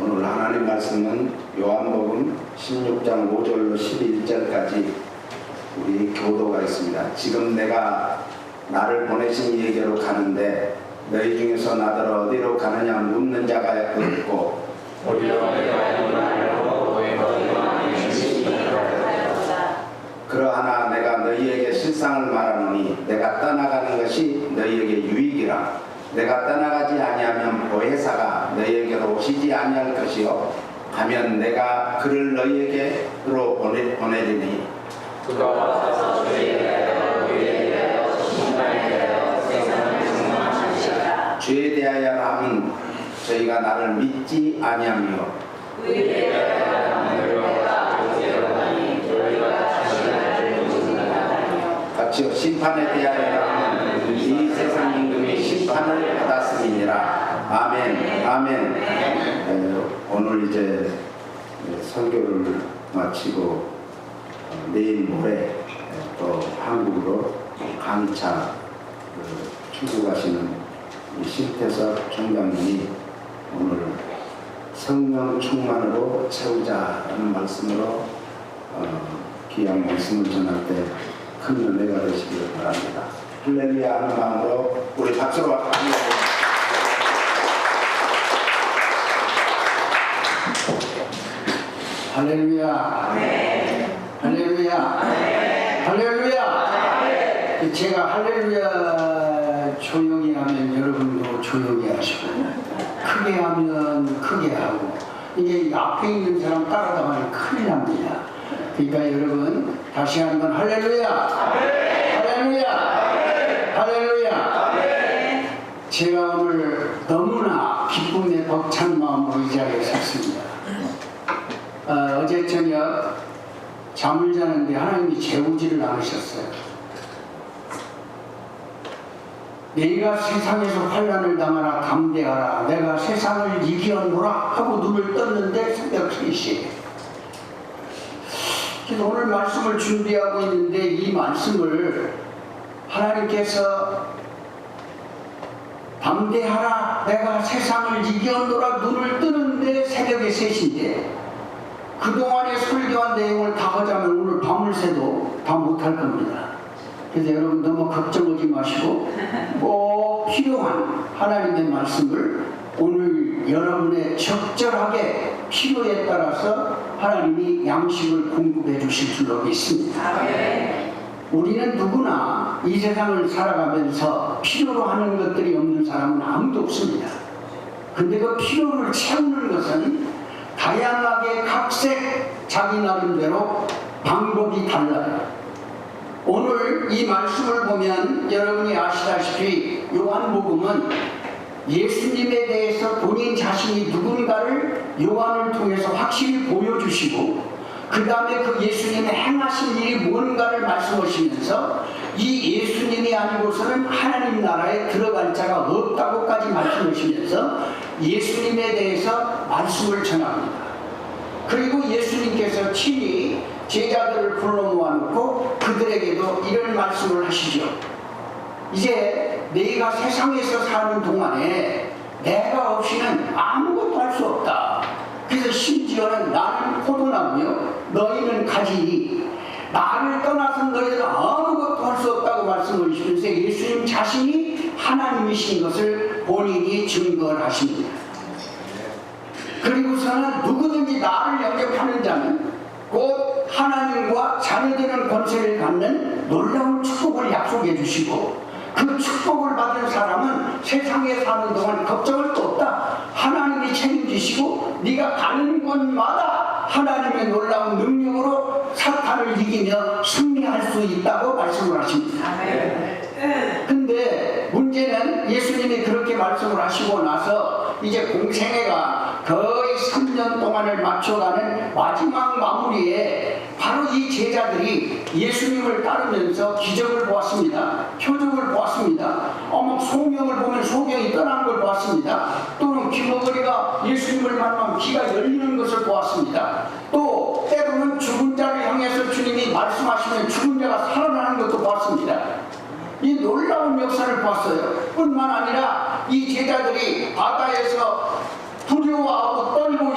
오늘 하나님 말씀은 요한복음 16장 5절로 11절까지 우리 교도가 있습니다. 지금 내가 나를 보내신 이에게로 가는데 너희 중에서 나더러 어디로 가느냐 묻는 자가 없고 그러하나 내가 너희에게 실상을 말하노니 내가 떠나가는 것이 너희에게 유익이라. 내가 떠나가지 아니하면 보혜사가 너희에게로 오시지 아니할 것이요 가면 내가 그를 너희에게로 보내리니 그가 와서 주에 대하여 하면 저희가 나를 믿지 아니하며 같이 심판에 대하여 하면 이 세상 임금이 심판을 받았음이니라. 아멘. 아멘. 오늘 이제 설교를 마치고 내일 모레 또 한국으로 강차 출국하시는 심태섭 총장님이 오늘 성령 충만으로 채우자라는 말씀으로 귀한 말씀을 전할 때 큰 은혜가 되시기를 바랍니다. 할렐루야 하는 마음으로 우리 박수로 합니다. 할렐루야. 네. 할렐루야. 네. 할렐루야. 네. 제가 할렐루야 조용히 하면 여러분도 조용히 하시고 크게 하면 크게 하고 이게 앞에 있는 사람 따라가면 큰일 납니다. 그러니까 여러분 다시 한번 할렐루야. 네. 할렐루야. 네. 할렐루야. 네. 제가 오늘 너무나 기쁨에 벅찬 마음으로 이 자리에 섰습니다. 어제 저녁 잠을 자는데 하나님이 재우지를 않으셨어요. 너희가 세상에서 환난을 당하라 담대하라 내가 세상을 이기었노라 하고 눈을 떴는데 새벽 3시에 그래서 오늘 말씀을 준비하고 있는데 이 말씀을 하나님께서 담대하라 내가 세상을 이기었노라 눈을 뜨는데 새벽에 3시인데 그동안의 설교한 내용을 다 하자면 오늘 밤을 새도 다 못할 겁니다. 그래서 여러분 너무 걱정하지 마시고 꼭 필요한 하나님의 말씀을 오늘 여러분의 적절하게 필요에 따라서 하나님이 양식을 공급해 주실 줄로 믿습니다. 우리는 누구나 이 세상을 살아가면서 필요로 하는 것들이 없는 사람은 아무도 없습니다. 근데 그 필요를 채우는 것은 다양하게 각색 자기 나름대로 방법이 달라요. 오늘 이 말씀을 보면 여러분이 아시다시피 요한복음은 예수님에 대해서 본인 자신이 누군가를 요한을 통해서 확실히 보여주시고 그 다음에 그 예수님의 행하신 일이 뭔가를 말씀하시면서 이 예수님이 아니고서는 하나님 나라에 들어갈 자가 없다고까지 말씀하시면서 예수님에 대해서 말씀을 전합니다. 그리고 예수님께서 친히 제자들을 불러 모아놓고 그들에게도 이런 말씀을 하시죠. 이제 너희가 세상에서 사는 동안에 내가 없이는 아무것도 할 수 없다. 그래서 심지어는 나는 포도나무요 너희는 가지니 나를 떠나서 너희는 아무것도 할 수 없다고 말씀하시면서 예수님 자신이 하나님이신 것을 본인이 증거를 하십니다. 그리고서는 누구든지 나를 영접하는 자는 곧 하나님과 자녀되는 권세를 갖는 놀라운 축복을 약속해 주시고 그 축복을 받은 사람은 세상에 사는 동안 걱정할 거 없다. 하나님이 책임지시고 네가 가는 곳마다 하나님의 놀라운 능력으로 사탄을 이기며 승리할 수 있다고 말씀을 하십니다. 근데 문제는 예수님이 그렇게 말씀을 하시고 나서 이제 공생애가 거의 3년 동안을 맞춰가는 마지막 마무리에 바로 이 제자들이 예수님을 따르면서 기적을 보았습니다. 표적을 보았습니다. 소명을 보면 소경이 떠나는 걸 보았습니다. 또는 귀머거리가 예수님을 만나면 귀가 열리는 것을 보았습니다. 또 때로는 죽은 자를 향해서 주님이 말씀하시면 죽은 자가 살아나는 것도 보았습니다. 이 놀라운 역사를 봤어요. 뿐만 아니라 이 제자들이 바다에서 두려워하고 떨고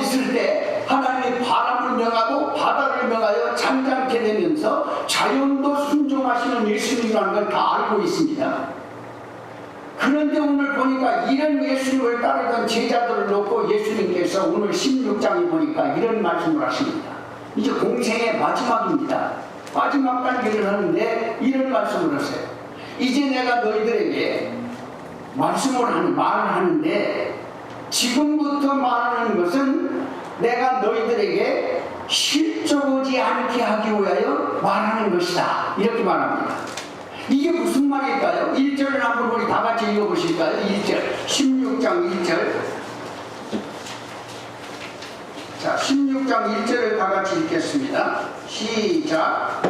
잔잔케 되면서 자연도 순종하시는 예수님이라는 걸 다 알고 있습니다. 그런데 오늘 보니까 이런 예수님을 따르던 제자들을 놓고 예수님께서 오늘 16장에 보니까 이런 말씀을 하십니다. 이제 공생의 마지막입니다. 마지막 단계를 하는데 이런 말씀을 하세요. 이제 내가 너희들에게 말을 하는데 지금부터 말하는 것은 내가 너희들에게 실족하지 않게 하기 위하여 말하는 것이다. 이렇게 말합니다. 이게 무슨 말일까요? 1절을 한번 우리 다 같이 읽어보실까요? 1절, 16장 1절. 자, 16장 1절을 다 같이 읽겠습니다. 시작.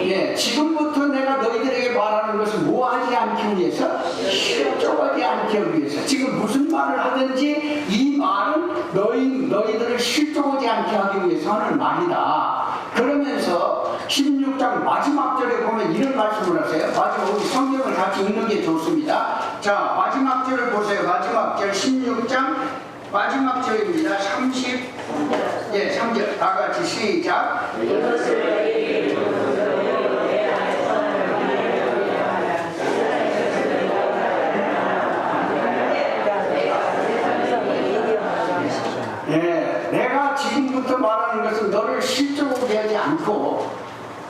예, 지금부터 내가 너희들에게 말하는 것은 뭐 하지 않기 위해서? 실족하지 않기 위해서. 지금 무슨 말을 하든지 이 말은 너희들을 실족하지 않게 하기 위해서 하는 말이다. 그러면서 16장 마지막 절에 보면 이런 말씀을 하세요. 마지막 우리 성경을 같이 읽는 게 좋습니다. 자, 마지막 절을 보세요. 마지막 절 16장 마지막 절입니다. 3절 다 같이 시작. 내가 지금부터 말하는 것은 너를 실족하게 하지 않고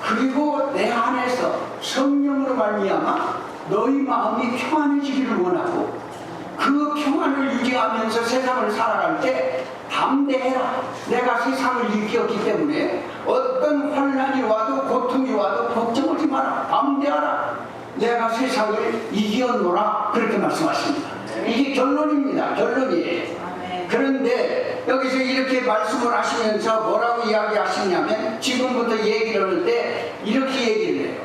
그리고 내 안에서 성령으로 말미암아 너희 마음이 평안해지기를 원하고 그 평안을 유지하면서 세상을 살아갈 때 담대해라. 내가 세상을 일으켰기 때문에 어떤 환난이 와도 고통이 와도 걱정하지 마라. 담대하라. 내가 세상을 이겨노라. 그렇게 말씀하십니다. 이게 결론입니다. 결론이에요. 그런데 여기서 이렇게 말씀을 하시면서 뭐라고 이야기하시냐면 지금부터 얘기를 할 때 이렇게 얘기를 해요.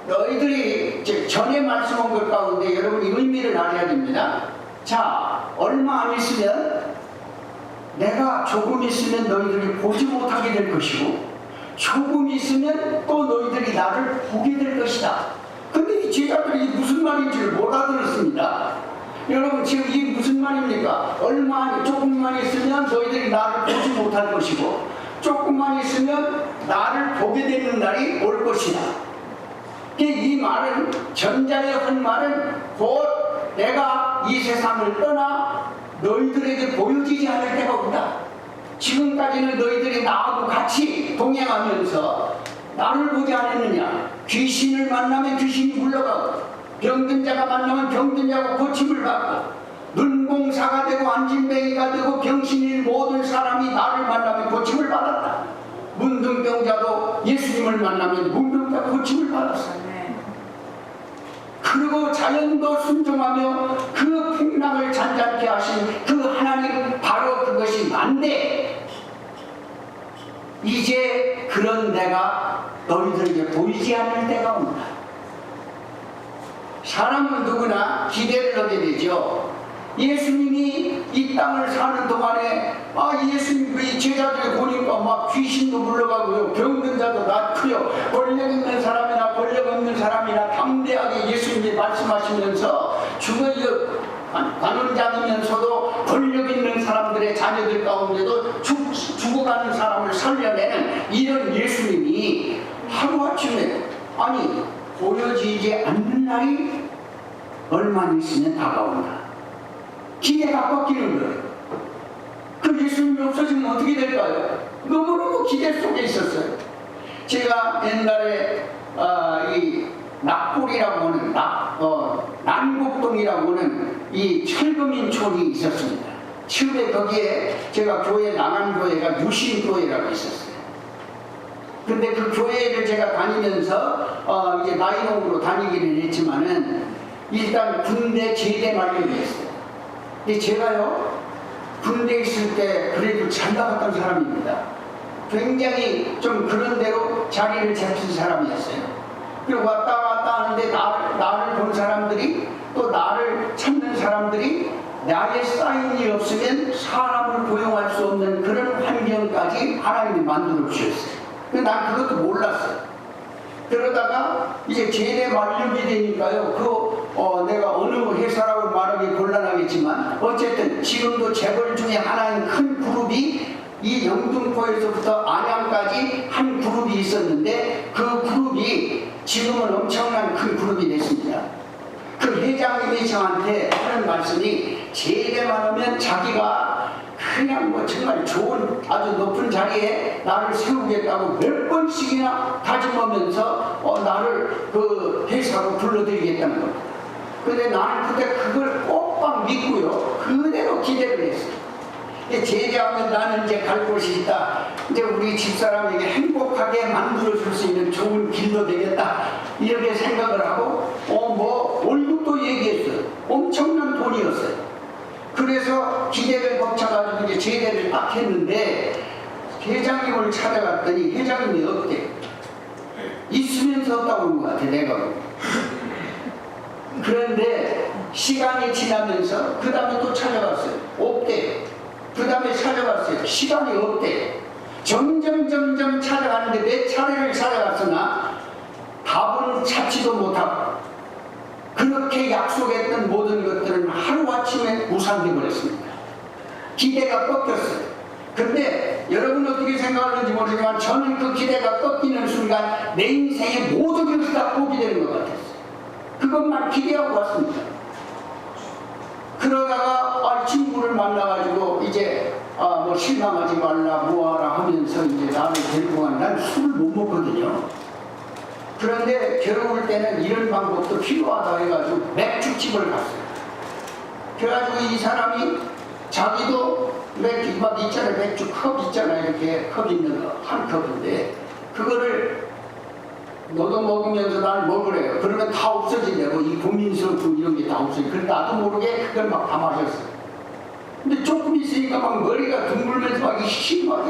너희들이 전에 말씀한 것 가운데 여러분이 의미를 알아야 됩니다. 자, 얼마 안 있으면 내가 조금 있으면 너희들이 보지 못하게 될 것이고 조금 있으면 또 너희들이 나를 보게 될 것이다. 근데 이 제자들이 무슨 말인지를 못 알아들었습니다. 여러분 지금 이게 무슨 말입니까? 조금만 있으면 너희들이 나를 보지 못할 것이고 조금만 있으면 나를 보게 되는 날이 올 것이다. 이 말은 전자의 한 말은 곧 내가 이 세상을 떠나 너희들에게 보여지지 않을 때가 온다. 지금까지는 너희들이 나하고 같이 동행하면서 나를 보지 않았느냐. 귀신을 만나면 귀신이 물러가고 병든 자가 만나면 병든 자가 고침을 받고 눈공사가 되고 안진뱅이가 되고 병신인 모든 사람이 나를 만나면 고침을 받았다. 문둥병자도 예수님을 만나면 문둥병자 고침을 받았어요. 그리고 자연도 순종하며 그 풍랑을 잔잔케 하신 그 하나님 바로 그것이 난데 이제 그런 데가 너희들에게 보이지 않을 때가 온다. 사람은 누구나 기대를 하게 되죠. 예수님이 이 땅을 사는 동안에 예수님 이 제자들이 보니까 막 귀신도 물러가고요, 병든 자도 낫고요, 권력 있는 사람이나 권력 없는 사람이나 담대하게 예수님이 말씀하시면서 간원장이면서도 권력 있는 사람들의 자녀들 가운데도 죽어가는 사람을 살려내는 이런 예수님이 하루아침에 보여지지 않는 날이 얼마 있으면 다가온다. 기대가 꺾이는 거예요. 그 예수님이 없어지면 어떻게 될까요? 너무너무 기대 속에 있었어요. 제가 옛날에 이 낙골이라고 하는 난곡동이라고 하는 이 철거민촌이 있었습니다. 처음에 거기에 제가 교회 나간 교회가 유신교회라고 있었어요. 근데 그 교회를 제가 다니면서 이제 나이롱으로 다니기는 했지만은 일단 군대 제대 말년이었어요. 근데 제가요 군대 있을 때 그래도 잘 나갔던 사람입니다. 굉장히 좀 그런 대로 자리를 잡힌 사람이었어요. 그리고 왔다 갔다 하는데 나를 본 사람들이 또 나를 찾는 사람들이 나의 사인이 없으면 사람을 고용할 수 없는 그런 환경까지 하나님이 만들어 주셨어요. 근데 난 그것도 몰랐어요. 그러다가 이제 제대 만렙이 되니까요. 내가 어느 회사라고 말하기 곤란하게 하겠지만 어쨌든 지금도 재벌 중에 하나인 큰 그룹이 이 영등포에서부터 안양까지 한 그룹이 있었는데 그 그룹이 지금은 엄청난 큰 그룹이 됐습니다. 그 회장님이 저한테 하는 말씀이 제대만 하면 자기가 그냥 뭐 정말 좋은 아주 높은 자리에 나를 세우겠다고 몇 번씩이나 다짐하면서 나를 그 회사로 불러들이겠다는 겁니다. 근데 나는 그때 그걸 꼭박 믿고요. 그대로 기대를 했어요. 제대하면 나는 이제 갈 곳이 있다. 이제 우리 집사람에게 행복하게 만들어줄 수 있는 좋은 길도 되겠다. 이렇게 생각을 하고, 뭐, 월급도 얘기했어요. 엄청난 돈이었어요. 그래서 기대를 거쳐가지고 이제 제대를 딱 했는데, 회장님을 찾아갔더니 회장님이 없대. 있으면서 없다고 그런 것 같아, 내가. 그런데 시간이 지나면서 그 다음에 또 찾아갔어요. 없대. 그 다음에 찾아갔어요. 시간이 없대. 점점 찾아가는데 몇 차례를 찾아갔으나 답은 찾지도 못하고 그렇게 약속했던 모든 것들은 하루아침에 무산돼 버렸습니다. 기대가 꺾였어요. 근데 여러분 어떻게 생각하는지 모르지만 저는 그 기대가 꺾이는 순간 내 인생의 모든 것이 다 포기되는 것 같았어요. 그것만 기대하고 왔습니다. 그러다가 친구를 만나가지고 이제 뭐 실망하지 말라 뭐하라 하면서 이제 나를 데리고 간 난 술을 못 먹거든요. 그런데 괴로울 때는 이런 방법도 필요하다 해가지고 맥주집을 갔어요. 그래가지고 이 사람이 자기도 맥주 막 있잖아요. 맥주 컵 있잖아요. 이렇게 컵 있는 거 한 컵인데 그거를 너도 먹으면서 날 먹으래요. 그러면 다 없어진다고. 이 고민스럽고 이런 게 다 없어져. 그래서 나도 모르게 그걸 막 다 마셨어요. 근데 조금 있으니까 막 머리가 둥글면서 막 막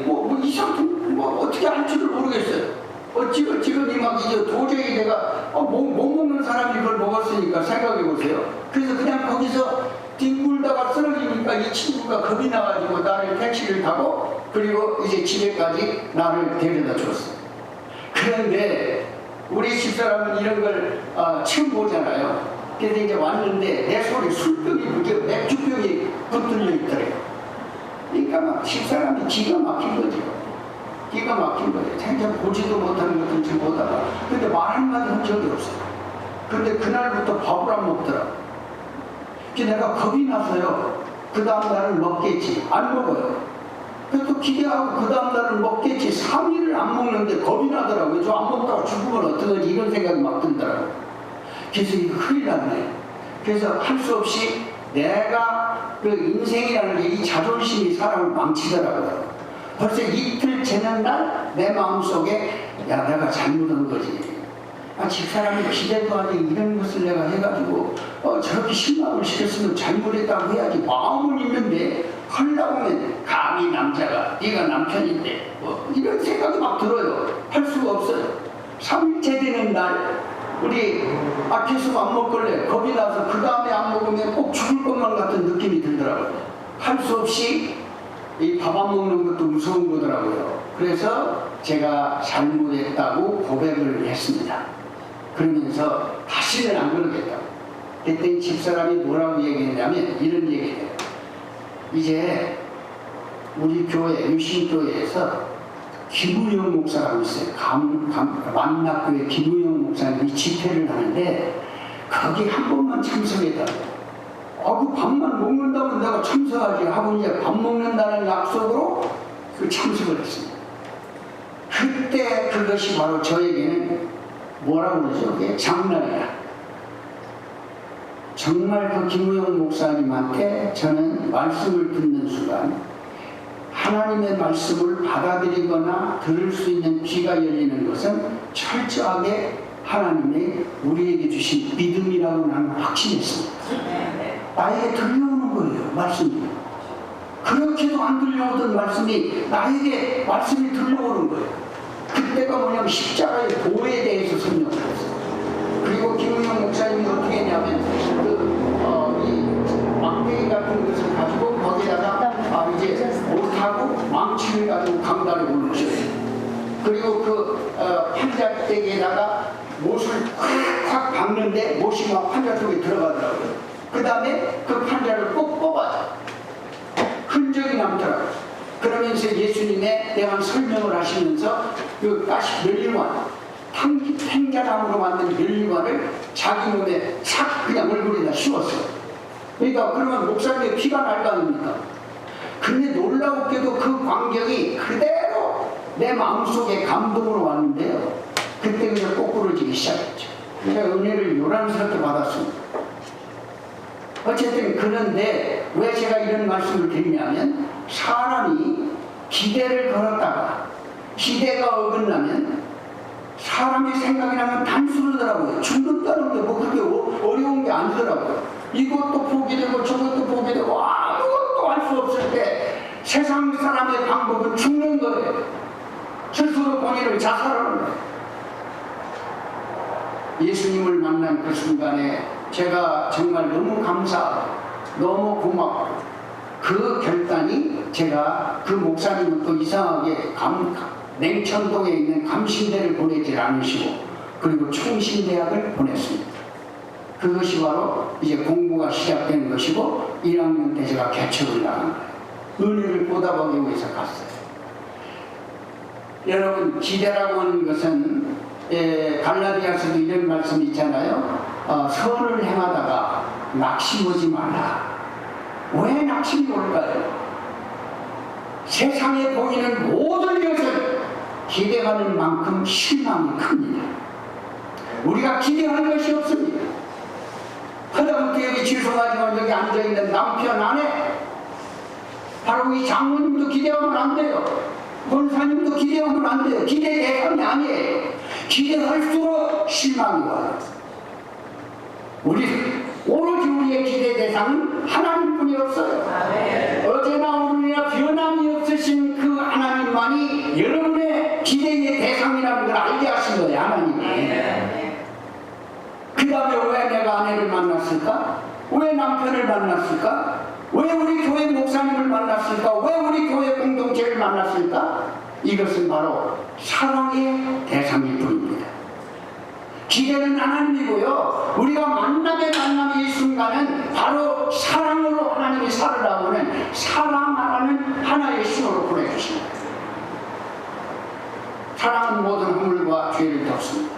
뭐 이상 뭐 어떻게 할 줄을 모르겠어요. 지금 막 이제 도저히 내가 못 먹는 사람이 그걸 먹었으니까 생각해 보세요. 그래서 그냥 거기서 뒹굴다가 쓰러지니까 이 친구가 겁이 나가지고 나를 택시를 타고 그리고 이제 집에까지 나를 데려다 줬어요. 그런데 우리 집사람은 이런 걸 처음 보잖아요. 그래서 이제 왔는데 내 손에 술병이 맥주병이 붙들려 있더래요. 그러니까 막 집사람이 기가 막힌 거죠. 기가 막힌 거예요. 생전 보지도 못하는 것들 지금 보다가. 근데 말 한마디 한 적이 없어요. 근데 그날부터 밥을 안 먹더라고요. 그래서 내가 겁이 나서요. 그 다음 날은 먹겠지. 안 먹어요. 그래서 기대하고 그 다음 날은 먹겠지. 3일을 안 먹는데 겁이 나더라고요. 저 안 먹다가 죽으면 어떡하지 이런 생각이 막 들더라고요. 그래서 이거 큰일 났네. 그래서 할 수 없이 내가 그 인생이라는 게 이 자존심이 사람을 망치더라고요. 벌써 이틀 지난 날 내 마음속에 야 내가 잘못한 거지. 집사람이 기대도 아니 이런 것을 내가 해가지고 저렇게 실망을 시켰으면 잘못했다고 해야지. 마음은 있는데 하려고 하면 감히 남자가 네가 남편인데 뭐 이런 생각이 막 들어요. 할 수가 없어요. 3일째 되는 날 우리 계속 안 먹길래 겁이 나서 그 다음에 안 먹으면 꼭 죽을 것만 같은 느낌이 들더라고요. 할 수 없이 이 밥 안 먹는 것도 무서운 거더라고요. 그래서 제가 잘못했다고 고백을 했습니다. 그러면서 다시는 안 그러겠다고. 그랬더니 집사람이 뭐라고 얘기했냐면 이런 얘기예요. 이제 우리 교회, 유신교회에서 김우영 목사라고 있어요. 만락교회 김우영 목사님이 집회를 하는데 거기 한 번만 참석해달라고. 그 밥만 먹는다면 내가 참석하지 하고 이제 밥 먹는다는 약속으로 그 참석을 했습니다. 그때 그것이 바로 저에게는 뭐라고 그러죠? 그게 장난이다. 정말 그 김우영 목사님한테 저는 말씀을 듣는 순간 하나님의 말씀을 받아들이거나 들을 수 있는 귀가 열리는 것은 철저하게 하나님의 우리에게 주신 믿음이라고 나는 확신했습니다. 나에게 들려오는 거예요, 말씀이. 그렇게도 안 들려오던 말씀이 나에게 말씀이 들려오는 거예요. 그때가 뭐냐면 십자가의 보호에 대해서 설명을 했어요. 그리고 김우영 목사님이 어떻게 했냐면 이 막대기 같은 것을 가지고 거기다가 이제 못하고 망치를 가지고 강단에 올리셔요. 그리고 그 판자대기에다가 못을 콱콱 박는데 못이 막 판자 속에 들어가더라고요. 그 그 다음에 그 판자를 꼭 뽑아줘. 흔적이 남더라고요. 그러면서 예수님에 대한 설명을 하시면서 그 가시 멸류관, 탱자나무로 만든 멸류관을 자기 몸에 착 그냥 얼굴에다 씌웠어요. 그러니까 그러면 목사님의 피가 날 거 아닙니까? 근데 놀라웠게도 그 광경이 그대로 내 마음속에 감동으로 왔는데요. 그때 그냥 꼬꾸러지기 시작했죠. 제가 은혜를 요란스럽게 받았습니다. 어쨌든 그런데 왜 제가 이런 말씀을 드리냐면 사람이 기대를 걸었다가 기대가 어긋나면 사람의 생각이 나면 단순하더라고요. 죽는다는 게 뭐 그렇게 어려운 게 아니더라고요. 이것도 포기되고 저것도 포기되고 아무것도 할 수 없을 때 세상 사람의 방법은 죽는 거예요. 스스로 본인을 자살하는 거예요. 예수님을 만난 그 순간에 제가 정말 너무 감사하고 너무 고맙고 그 결단이 제가 그 목사님은 또 이상하게 냉천동에 있는 감신대를 보내질 않으시고 그리고 총신대학을 보냈습니다. 그것이 바로 이제 공부가 시작된 것이고 1학년 때 제가 개척을 나간 거예요. 은혜를 보답하기 위해서 갔어요. 여러분 기대라고 하는 것은 갈라디아서도 이런 말씀이 있잖아요. 선을 행하다가 낙심하지 말라. 왜 낙심이 올까요? 세상에 보이는 모든 것은 기대하는 만큼 실망이 큽니다. 우리가 기대한 것이 없습니다. 하다못해 여기 죄송하지만 여기 앉아있는 남편 아내 바로 이 장모님도 기대하면 안 돼요. 권사님도 기대하면 안 돼요. 기대 대상이 아니에요. 기대할수록 실망이 와요. 오로지 우리의 기대 대상은 하나님뿐이 없어요. 어제나 오늘이나 변함이 없으신 그 하나님만이 여러분의 기대의 대상이라는 걸 알게 하신 거예요. 하나님이. 그 다음에 왜 내가 아내를 만났을까? 왜 남편을 만났을까? 왜 우리 교회 목사님을 만났을까? 왜 우리 교회 공동체를 만났을까? 이것은 바로 사랑의 대상일 뿐입니다. 기대는 하나님이고요. 우리가 만남의 이 순간은 바로 사랑으로 하나님이 살으라고 하는 사랑하라는 하나의 신호로 보내주십니다. 사랑은 모든 허물과 죄를 덮습니다.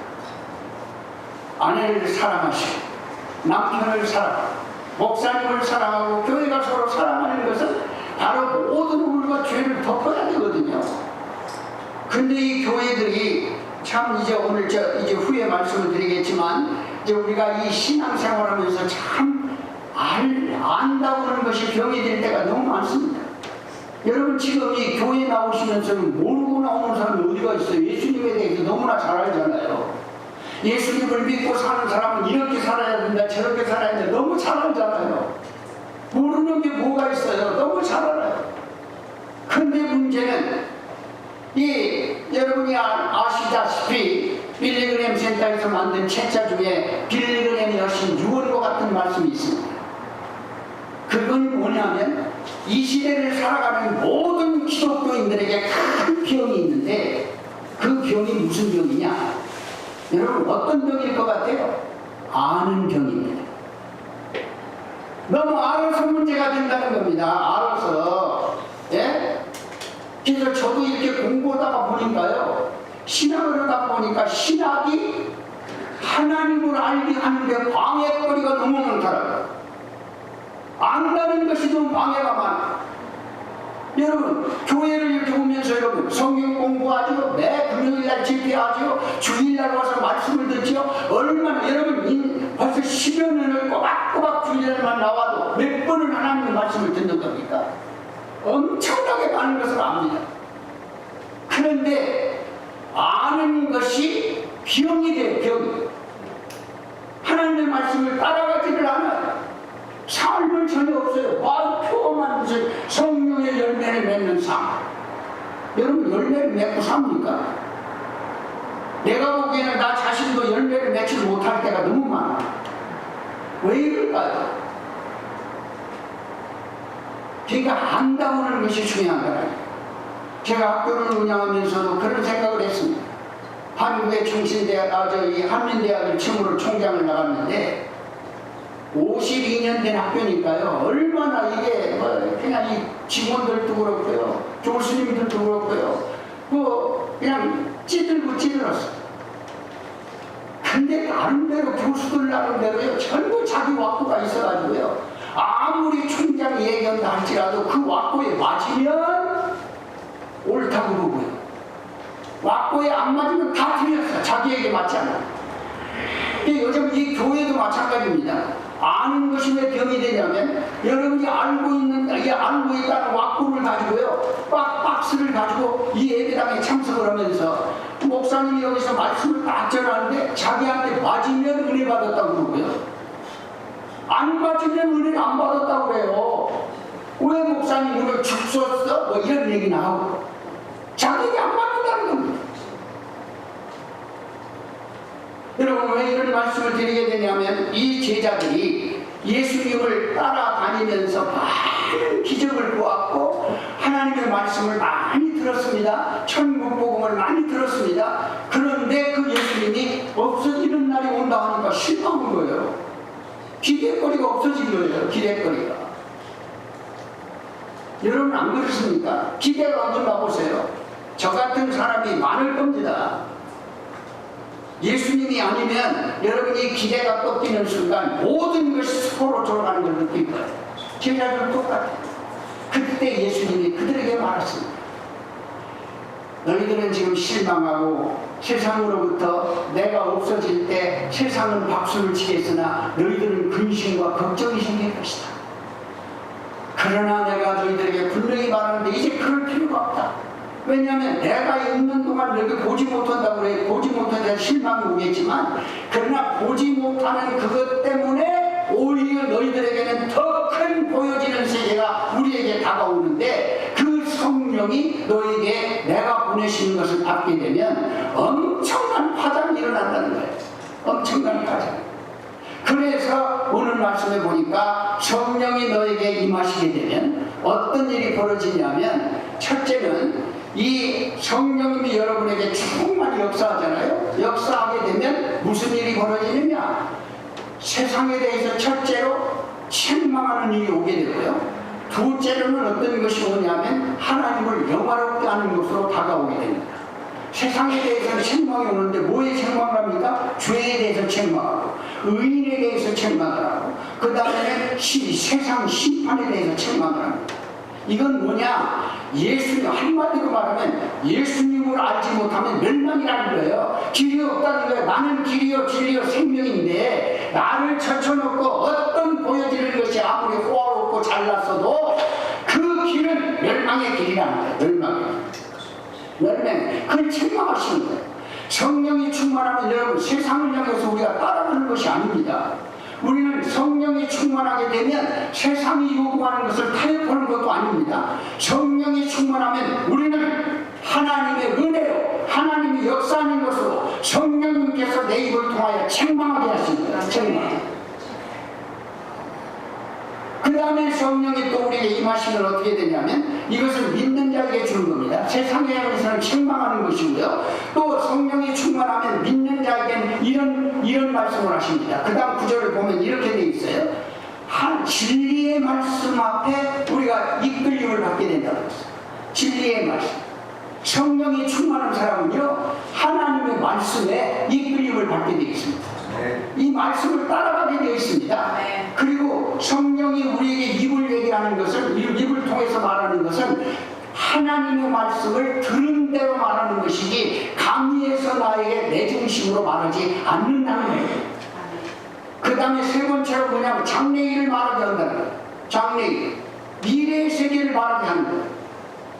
아내를 사랑하시고 남편을 사랑하고 목사님을 사랑하고 교회가 서로 사랑하는 것은 바로 모든 허물과 죄를 덮어야 되거든요. 근데 이 교회들이 참 이제 오늘 이제 후에 말씀을 드리겠지만 이제 우리가 이 신앙생활하면서 참 안다고 하는 것이 병이 될 때가 너무 많습니다. 여러분 지금 이 교회 나오시면서는 모르고 나오는 사람이 어디가 있어요? 예수님에 대해서 너무나 잘 알잖아요. 예수님을 믿고 사는 사람은 이렇게 살아야 된다 저렇게 살아야 된다 너무 잘 알잖아요. 모르는 게 뭐가 있어요? 너무 잘 알아요. 근데 문제는 여러분이 아시다시피 빌리그램 센터에서 만든 책자 중에 빌리그램이 하신 유언과 같은 말씀이 있습니다. 그건 뭐냐면 이 시대를 살아가는 모든 기독교인들에게 큰 병이 있는데 그 병이 무슨 병이냐? 여러분 어떤 병일 것 같아요? 아는 병입니다. 너무 알아서 문제가 된다는 겁니다. 알아서. 예? 그래서 저도 이렇게 공부하다가 보니까요. 신학을 하다 보니까 신학이 하나님을 알게 하는데 방해거리가 너무 많더라고요. 안다는 것이 너무 방해가 많아요. 여러분 교회를 이렇게 오면서 여러분 성경 공부하죠. 매 금요일날 집회하죠. 주일날 와서 말씀을 듣죠. 얼마나 여러분 벌써 10여 년을 꼬박꼬박 주일날만 나와도 몇 번을 하나님의 말씀을 듣는 겁니까? 엄청나게 많은 것을 압니다. 그런데 아는 것이 병이 돼요. 병이. 하나님의 말씀을 따라가지를 않아요. 삶은 전혀 없어요. 발표만 무슨 성령의 열매를 맺는 삶. 여러분 열매를 맺고 삽니까? 내가 보기에는 나 자신도 열매를 맺지 못할 때가 너무 많아. 왜 이럴까요? 그러니까 안다고 하는 것이 중요한 거예요. 제가 학교를 운영하면서도 그런 생각을 했습니다. 한국의 한민대학을 처음으로 총장을 나갔는데 52년 된 학교니까요. 얼마나 이게 뭐 그냥 이 직원들도 그렇고요. 교수님들도 그렇고요. 뭐 그냥 찌들고 찌들었어. 근데 나름대로 교수들 나름대로요. 전부 자기 왁구가 있어가지고요. 아무리 총장이 얘기한다 할지라도 그 왁구에 맞으면 옳다고 그러고요. 왁구에 안 맞으면 다 틀렸어. 자기에게 맞지 않아. 요즘 이 교회도 마찬가지입니다. 아는 것이 왜 병이 되냐면 여러분이 알고 있다는 왁구를 가지고요. 박스를 가지고 이 예배당에 참석을 하면서 목사님이 여기서 말씀을 딱 전하는데 자기한테 맞으면 은혜 받았다고 그러고요. 안 맞으면 은혜를 안 받았다고 그래요. 왜 목사님 오늘 죽 썼어? 뭐 이런 얘기 나오고 자기에게 안 맞는다는 겁니다. 여러분 왜 이런 말씀을 드리게 되냐면 이 제자들이 예수님을 따라다니면서 많은 기적을 보았고 하나님의 말씀을 많이 들었습니다. 천국 복음을 많이 들었습니다. 그런데 그 예수님이 없어지는 날이 온다 하니까 실망한 거예요. 기대거리가 없어진 거예요. 기대거리가. 여러분 안 그렇습니까? 기대가 한번 나보세요. 저 같은 사람이 많을 겁니다. 예수님이 아니면 여러분이 기대가 꺾이는 순간 모든 것이 수포로 돌아가는 걸 느낄 거예요. 제자들 똑같아요. 그때 예수님이 그들에게 말했습니다. 너희들은 지금 실망하고 세상으로부터 내가 없어질 때 세상은 박수를 치겠으나 너희들은 근심과 걱정이 생길 것이다. 그러나 내가 너희들에게 분명히 말하는데 이제 그럴 필요가 없다. 왜냐하면 내가 있는 동안 너희 보지 못한다고 그래. 보지 못한다는 실망이 오겠지만 그러나 보지 못하는 그것 때문에 오히려 너희들에게는 더 큰 보여지는 세계가 우리에게 다가오는데 그 성령이 너희에게 내가 보내시는 것을 받게 되면 엄청난 파장이 일어난다는 거예요. 엄청난 파장. 그래서 오늘 말씀에 보니까 성령이 너에게 임하시게 되면 어떤 일이 벌어지냐면 첫째는 이 성령님이 여러분에게 충만히 역사하잖아요. 역사하게 되면 무슨 일이 벌어지느냐? 세상에 대해서 첫째로 책망하는 일이 오게 되고요. 둘째로는 어떤 것이 오냐면 하나님을 영화롭게 하는 것으로 다가오게 됩니다. 세상에 대해서는 책망이 오는데 뭐에 책망을 합니까? 죄에 대해서 책망하고 의인에 대해서 책망을 하고 그 다음에는 세상 심판에 대해서 책망을 합니다. 이건 뭐냐? 예수님, 한마디로 말하면 예수님을 알지 못하면 멸망이라는 거예요. 길이 없다는 거예요. 나는 길이요 진리요 생명인데 나를 젖혀놓고 어떤 보여지는 것이 아무리 호화롭고 잘났어도 그 길은 멸망의 길이라는 거예요. 멸망. 그걸 책망하시는 거예요. 성령이 충만하면 여러분 세상을 향해서 우리가 따라가는 것이 아닙니다. 우리는 성령이 충만하게 되면 세상이 요구하는 것을 타협하는 것도 아닙니다. 성령이 충만하면 우리는 하나님의 은혜로 하나님이 역사하는 것으로 성령님께서 내 입을 통하여 책망하게 하십니다. 책망. 그 다음에 성령이 또 우리에게 임하시면 어떻게 되냐면 이것은 믿는 자에게 주는 겁니다. 세상에 대해서는 책망하는 것이고요. 또 성령이 충만하면 믿는 자에게는 이런 말씀을 하십니다. 그 다음 구절을 보면 이렇게 되어 있어요. 한 진리의 말씀 앞에 우리가 이끌림을 받게 된다고 했어요. 진리의 말씀. 성령이 충만한 사람은요 하나님의 말씀에 이끌림을 받게 되어 있습니다. 이 말씀을 따라가게 되어 있습니다. 그리고 성령이 우리에게 입을 얘기하는 것은 입을 통해서 말하는 것은 하나님의 말씀을 들은 대로 말하는 것이지 감히해서 나에게 내 중심으로 말하지 않는다는 거예요. 그 다음에 세 번째로 뭐냐면 장래일을 말하게 한다는 거예요. 장래일. 미래의 세계를 말하게 하는 거예요.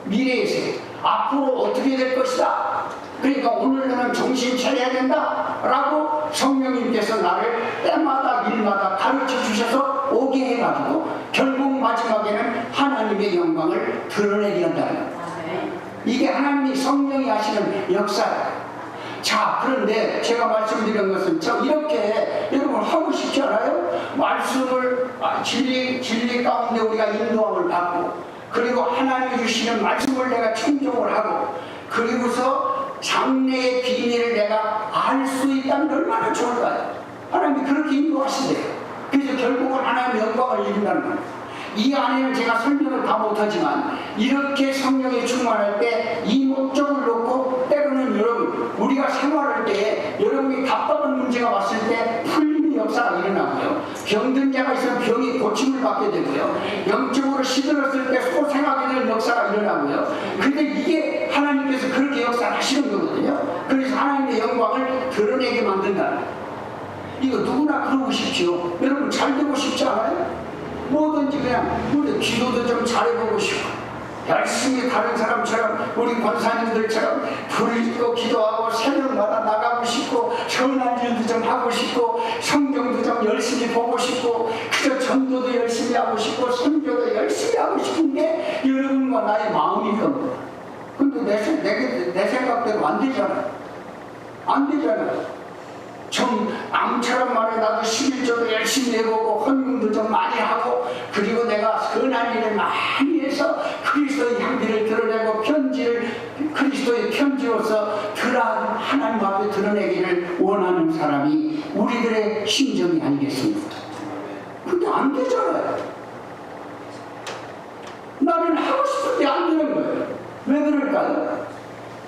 미래의 세계. 앞으로 어떻게 될 것이다. 그러니까 오늘 너는 정신 차려야 된다 라고 성령님께서 나를 때마다 일마다 가르쳐 주셔서 오게 해가지고 결국 마지막에는 하나님의 영광을 드러내게 한다는 거예요. 이게 하나님이 성령이 하시는 역사예요. 자, 그런데 제가 말씀드린 것은 이렇게 여러분 하고 싶지 않아요? 말씀을 진리 가운데 우리가 인도함을 받고 그리고 하나님이 주시는 말씀을 내가 청종을 하고 그리고서 장래의 비밀을 내가 알 수 있다면 얼마나 좋을까요? 하나님이 그렇게 인도하시대요. 그래서 결국은 하나님의 영광을 이룬다는 거예요. 이 안에는 제가 설명을 다 못하지만 이렇게 성령에 충만할 때 이 목적을 놓고 때로는 여러분 우리가 생활할 때 여러분이 답답한 문제가 왔을 때 풀림의 역사가 일어나고요. 병든 자가 있으면 병이 고침을 받게 되고요. 영적으로 시들었을 때 소생하게 되는 역사가 일어나고요. 근데 이게 하나님께서 그렇게 역사를 하시는 거거든요. 그래서 하나님의 영광을 드러내게 만든다는 거예요. 이거 누구나 그러고 싶지요. 여러분 잘 되고 싶지 않아요? 뭐든지 그냥 우리 기도도 좀 잘해보고 싶고 열심히 다른 사람처럼 우리 권사님들처럼 불을 지고 기도하고 새벽마다 나가고 싶고 선한 일도 좀 하고 싶고 성경도 좀 열심히 보고 싶고 그저 전도도 열심히 하고 싶고 선교도 열심히 하고 싶은 게 여러분과 나의 마음일 겁니다. 근데 내 생각대로 안 되잖아. 안 되잖아. 좀 암처럼 말해 나도 11조도 열심히 해보고 헌금도 좀 많이 하고 그리고 내가 선한 일을 많이 해서 그리스도의 향기를 드러내고 그리스도의 편지로서 하나님 앞에 드러내기를 원하는 사람이 우리들의 심정이 아니겠습니까? 근데 안 되잖아요. 나는 하고 싶은데 안 되는 거예요. 왜 그럴까요?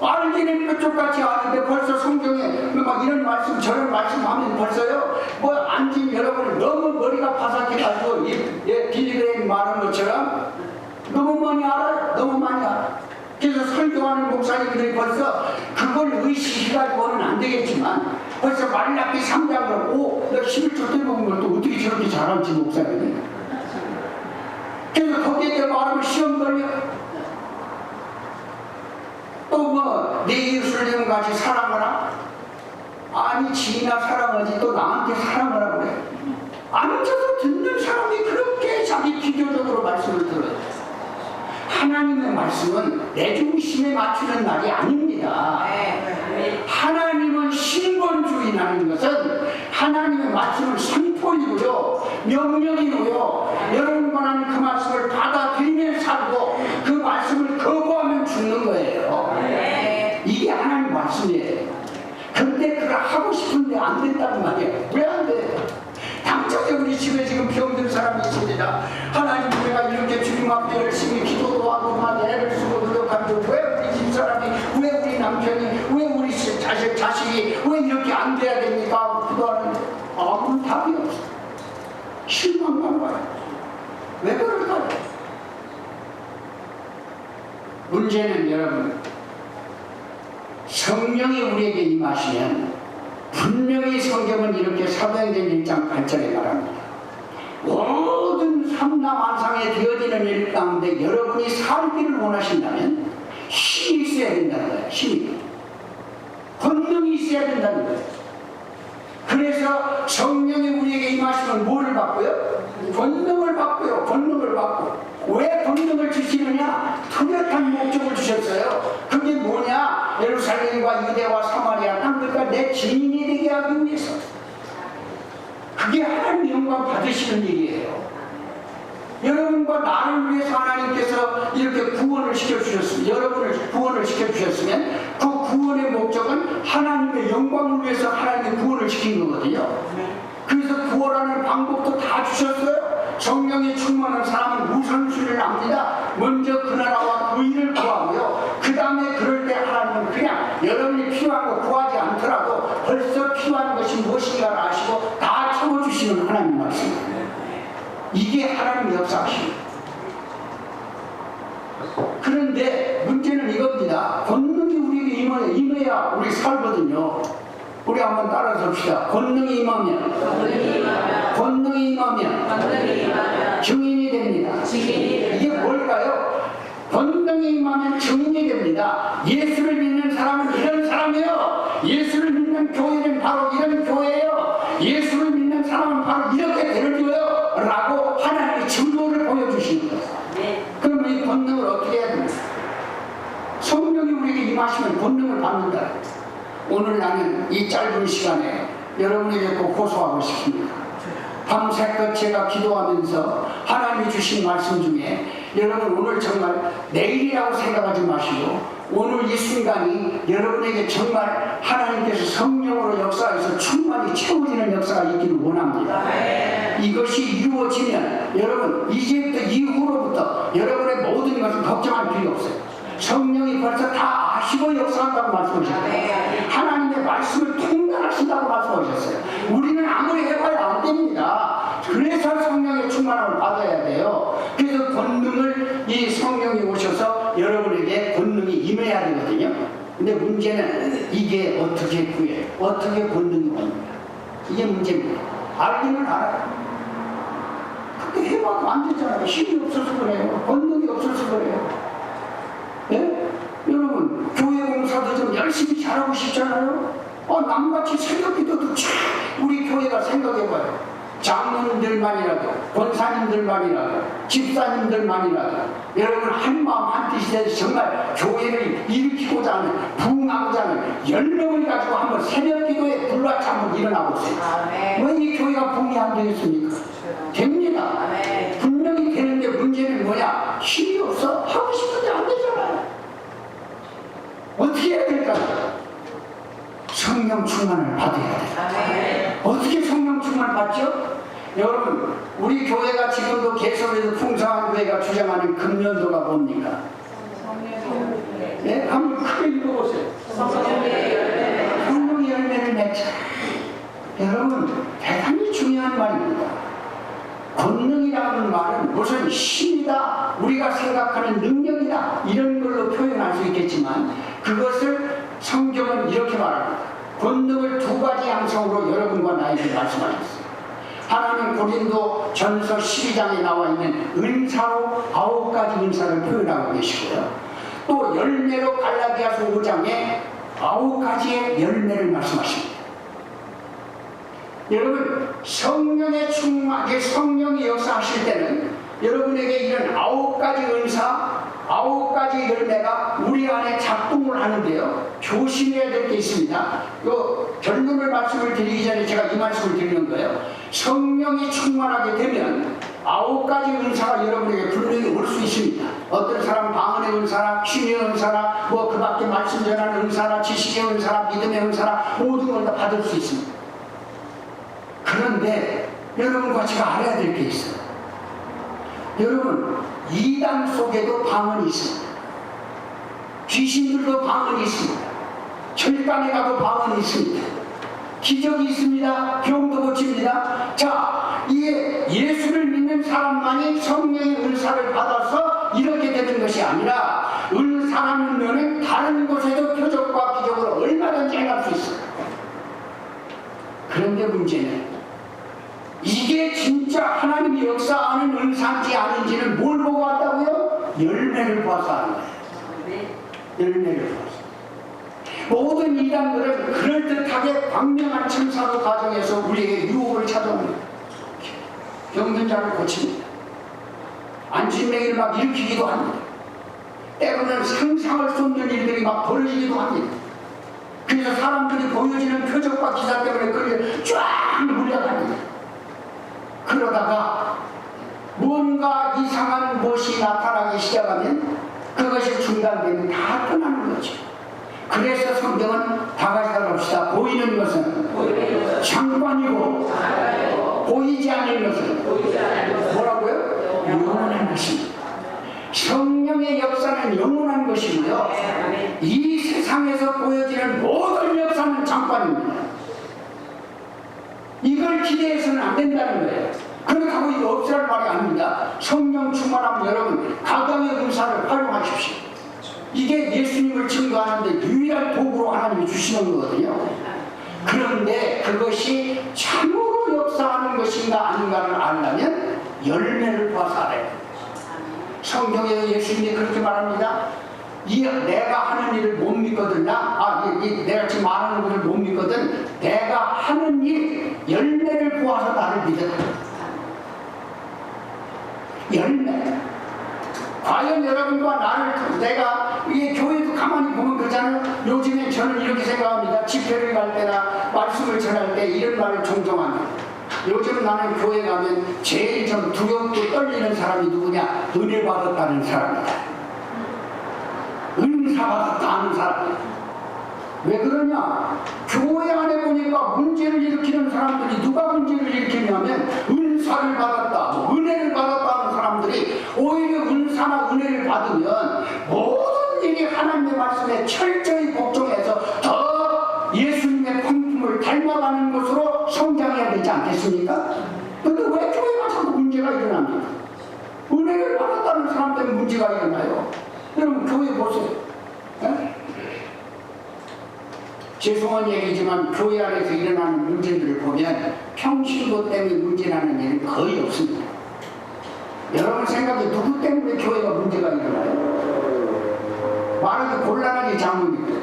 알기는 그쪽같이 아는데 벌써 성경에 막 이런 말씀 저런 말씀 하면 벌써요 뭐 앉은 여러분이 너무 머리가 바삭해가지고 빌리그레인 말한 것처럼 너무 많이 알아요. 너무 많이 알아. 그래서 설교하는 목사님들이 벌써 그걸 의식해가지고는 안 되겠지만 벌써 말라기 3장으로 너 11조 때 보면 걸 또 어떻게 저렇게 잘하는지 목사님이 그래서 거기에 말하면 시험 걸려. 또 뭐 내 예수님 같이 사랑하라? 아니 지나 사랑하지 또 나한테 사랑하라 그래. 앉아서 듣는 사람이 그렇게 자기 비교적으로 말씀을 들어요. 하나님의 말씀은 내 중심에 맞추는 말이 아닙니다. 하나님은 신권주의라는 것은 하나님의 말씀은 선포이고요 명령이고요 여러분과 나는 그 말씀을 받아들이며 살고 그 말씀을 거부하면 죽는 거예요. 이게 하나님 말씀이에요. 근데 그걸 하고 싶은데 안 된다는 말이에요. 왜 안 돼? 당장에 우리 집에 지금 병든 사람이 있습니다. 하나님 우리가 이렇게 주님 앞에 열심히 기도도 하고 막 애를 쓰고 노력하는데 왜 우리 집사람이 왜 우리 남편이 왜 우리 자식이 왜 이렇게 안 돼야 됩니까? 기도하는데 아무런 답이 없어. 실망만 봐요. 왜 그럴까요? 문제는 여러분 성령이 우리에게 임하시면 분명히 성경은 이렇게 사도행전 1장 8절에 말합니다. 모든 삼라만상에 되어지는 일 가운데 여러분이 살기를 원하신다면 힘이 있어야 된다는 거예요. 힘이. 권능이 있어야 된다는 거예요. 그래서 성령이 우리에게 임하시면 뭐를 받고요? 권능을 받고요. 권능을 받고. 왜 권능을 주시느냐? 뚜렷한 목적을 주셨어요. 그게 뭐냐? 예루살렘과 유대와 사마리아 땅들과 내 증인이 되게 하기 위해서. 그게 하나님의 영광 받으시는 일이에요. 여러분과 나를 위해서 하나님께서 이렇게 구원을 시켜주셨으면 여러분을 구원을 시켜주셨으면 그 구원의 목적은 하나님의 영광을 위해서 하나님의 구원을 시킨 거거든요. 그래서 구원하는 방법도 다 주셨어요. 성령에 충만한 사람은 우선순위를 압니다. 먼저 그 나라와 그 일을 구하고요. 그 다음에 그럴 때 하나님은 그냥 여러분이 필요한 거 구하지 않더라도 벌써 필요한 것이 무엇인가를 아시고 다 채워주시는 하나님 말씀입니다. 이게 하나님의 역사입니다. 그런데 문제는 이겁니다. 권능이 우리에게 임해야 우리 살거든요. 우리 한번 따라서 합시다. 권능이 임하면 증인이 됩니다. 이게 뭘까요? 권능이 임하면 증인이 됩니다. 예수를 믿는 사람은 이런 사람이에요. 예수를 믿는 교회는 바로 이런 교회예요. 예수를 믿는 사람은 바로 이렇게 되어줘요 라고 하나님의 증거를 보여주시는 거예요. 그럼 이 권능을 어떻게 해야 됩니까? 성령이 우리에게 임하시면 권능을 받는다. 오늘 나는 이 짧은 시간에 여러분에게 꼭 고소하고 싶습니다. 밤새껏 제가 기도하면서 하나님이 주신 말씀 중에 여러분 오늘 정말 내일이라고 생각하지 마시고 오늘 이 순간이 여러분에게 정말 하나님께서 성령으로 역사해서 충만히 채워지는 역사가 있기를 원합니다. 이것이 이루어지면 여러분 이제부터 이후로부터 여러분의 모든 것을 걱정할 필요 없어요. 성령이 벌써 다 아시고 역사한다고 말씀하셨어요. 하나님의 말씀을 통달하신다고 말씀하셨어요. 우리는 아무리 해봐야 안 됩니다. 그래서 성령의 충만함을 받아야 돼요. 그래서 권능을 이 성령이 오셔서 여러분에게 권능이 임해야 되거든요. 근데 문제는 이게 어떻게 구해? 어떻게 권능이 옵니까? 이게 문제입니다. 알기는 알아요. 그렇게 해봐도 안 되잖아요. 힘이 없어서 그래요. 권능이 없어서 그래요. 예? 여러분 교회 공사도 좀 열심히 잘하고 싶잖아요. 남같이 새벽 기도도 참 우리 교회가 생각해봐요. 장로님들만이라도 권사님들만이라도 집사님들만이라도 여러분 한마음 한뜻이 돼서 정말 교회를 일으키고자 하는 부흥하고자 하는 열명을 가지고 한번 새벽 기도에 불같이 한번 일어나 보세요. 왜 이 교회가 부흥이 안 되겠습니까? 됩니다. 분명히 되는데 문제는 뭐냐? 힘이 없어. 하고 싶은데 안 되잖아요. 어떻게 해야 될까요? 성령 충만을 받아야 돼요. 어떻게 성령 충만을 받죠? 여러분 우리 교회가 지금도 개성에서 풍성한 교회가 주장하는 금년도가 뭡니까? 네? 한번 크게 읽어보세요. 성령의 열매를 맺자. 여러분 대단히 중요한 말입니다. 권능이라는 말은 무슨 힘이다, 우리가 생각하는 능력이다 이런 걸로 표현할 수 있겠지만 그것을 성경은 이렇게 말합니다. 권능을 두 가지 양성으로 여러분과 나에게 말씀하셨어요. 하나는 고린도 전서 12장에 나와 있는 은사로 9가지 은사를 표현하고 계시고요. 또 열매로 갈라디아서 5장에 9가지의 열매를 말씀하십니다. 여러분 성령의 충만하게 성령이 역사하실 때는 여러분에게 이런 9가지 은사 9가지 열매가 우리 안에 작동을 하는데요. 조심해야 될 게 있습니다. 결론을 말씀을 드리기 전에 제가 이 말씀을 드리는 거예요. 성령이 충만하게 되면 9가지 은사가 여러분에게 분명히 올 수 있습니다. 어떤 사람은 방언의 은사나 신의 은사나 그 밖에 말씀 전하는 은사나 지식의 은사나 믿음의 은사나 모든 걸 다 받을 수 있습니다. 그런데 여러분과 제가 알아야 될 게 있어요. 여러분 이단 속에도 방언이 있습니다. 귀신들도 방언이 있습니다. 절간에 가도 방언이 있습니다. 기적이 있습니다. 병도 고칩니다. 자, 이게 예수를 믿는 사람만이 성령의 은사를 받아서 이렇게 되는 것이 아니라 은사라는 면은 다른 곳에도 표적과 기적으로 얼마든지 행할 수 있어요. 그런데 문제는 이게 진짜 하나님이 역사하는 은사인지 아닌지는 뭘 보고 한다고요? 열매를 봐서 하는 거예요. 열매를 봐서. 모든 이단들은 그럴듯하게 광명한 첨사로 가정에서 우리에게 유혹을 찾아옵니다. 병든 자를 고칩니다. 안진뱅이를 막 일으키기도 합니다. 때로는 상상을 쏟는 일들이 막 벌어지기도 합니다. 그래서 사람들이 보여지는 표적과 기사 때문에 그를 쫙 물려갑니다. 그러다가 뭔가 이상한 것이 나타나기 시작하면 그것이 중단되면 다 떠나는 거죠. 그래서 성경은 다 같이 따라합시다. 보이는 것은 장관이고 보이지 않는 것은 뭐라고요? 영원한 것입니다. 성령의 역사는 영원한 것이고요. 이 세상에서 보여지는 모든 역사는 장관입니다. 이걸 기대해서는 안 된다는 거예요. 그렇다고 이거 없으라는 말이 아닙니다. 성령 충만하면 여러분 가정의 은사를 활용하십시오. 이게 예수님을 증거하는데 유일한 도구로 하나님이 주시는 거거든요. 그런데 그것이 참으로 역사하는 것인가 아닌가를 알려면 열매를 봐서 알아야 돼요. 성경에 예수님이 그렇게 말합니다. 내가 하는 일을 못 믿거든. 내가 지금 말하는 것을 못 믿거든. 내가 하는 일 열매를 보아서 나를 믿어라. 열매. 과연 여러분과 나를 내가 이 교회도 가만히 보면 그렇잖아요. 요즘에 저는 이렇게 생각합니다. 집회를 갈 때나 말씀을 전할 때 이런 말을 종종 합니다. 요즘 나는 교회 가면 제일 좀 두렵고 떨리는 사람이 누구냐? 은혜 받았다는 사람이다. 은사 받았다 하는 사람. 왜 그러냐? 교회 안에 보니까 문제를 일으키는 사람들이 누가 문제를 일으키냐면 은사를 받았다, 뭐 은혜를 받았다 하는 사람들이 오히려 은사나 은혜를 받으면 모든 일이 하나님의 말씀에 철저히 복종해서 더 예수님의 성품을 닮아가는 것으로 성장해야 되지 않겠습니까? 근데 왜 교회가 자꾸 문제가 일어납니까? 은혜를 받았다는 사람 때문에 문제가 일어나요. 여러분 교회 보세요. 에? 죄송한 얘기지만 교회 안에서 일어나는 문제들을 보면 평신도 때문에 문제나는 일은 거의 없습니다. 여러분 생각에 누구 때문에 교회가 문제가 일어나요? 말하기 곤란하게 장모님들.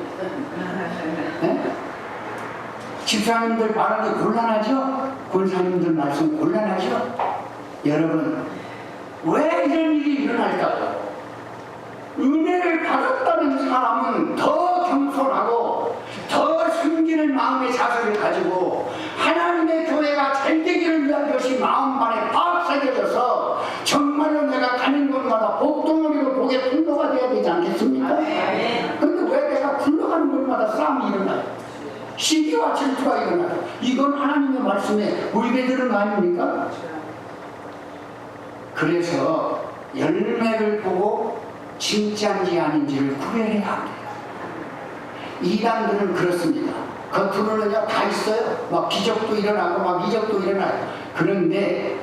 집사님들 말하기 곤란하죠? 권사님들 말씀 곤란하죠? 여러분 왜 이런 일이 일어날까요? 은혜를 받았다는 사람은 더 겸손하고 더 숨기는 마음의 자세를 가지고 하나님의 교회가 잘되기를 위한 것이 마음만에 팍 새겨져서 정말로 내가 가는 곳마다 복덩어리로 복의 통로가 되어야 되지 않겠습니까? 그런데 왜 내가 굴러가는 곳마다 싸움이 일어나요? 시기와 질투가 일어나요? 이건 하나님의 말씀에 물배들은 거 아닙니까? 그래서 열매를 보고 진짜인지 아닌지를 구별해야 합니다. 이단들은 그렇습니다. 겉으로는 다 있어요. 막 기적도 일어나고 막 이적도 일어나요. 그런데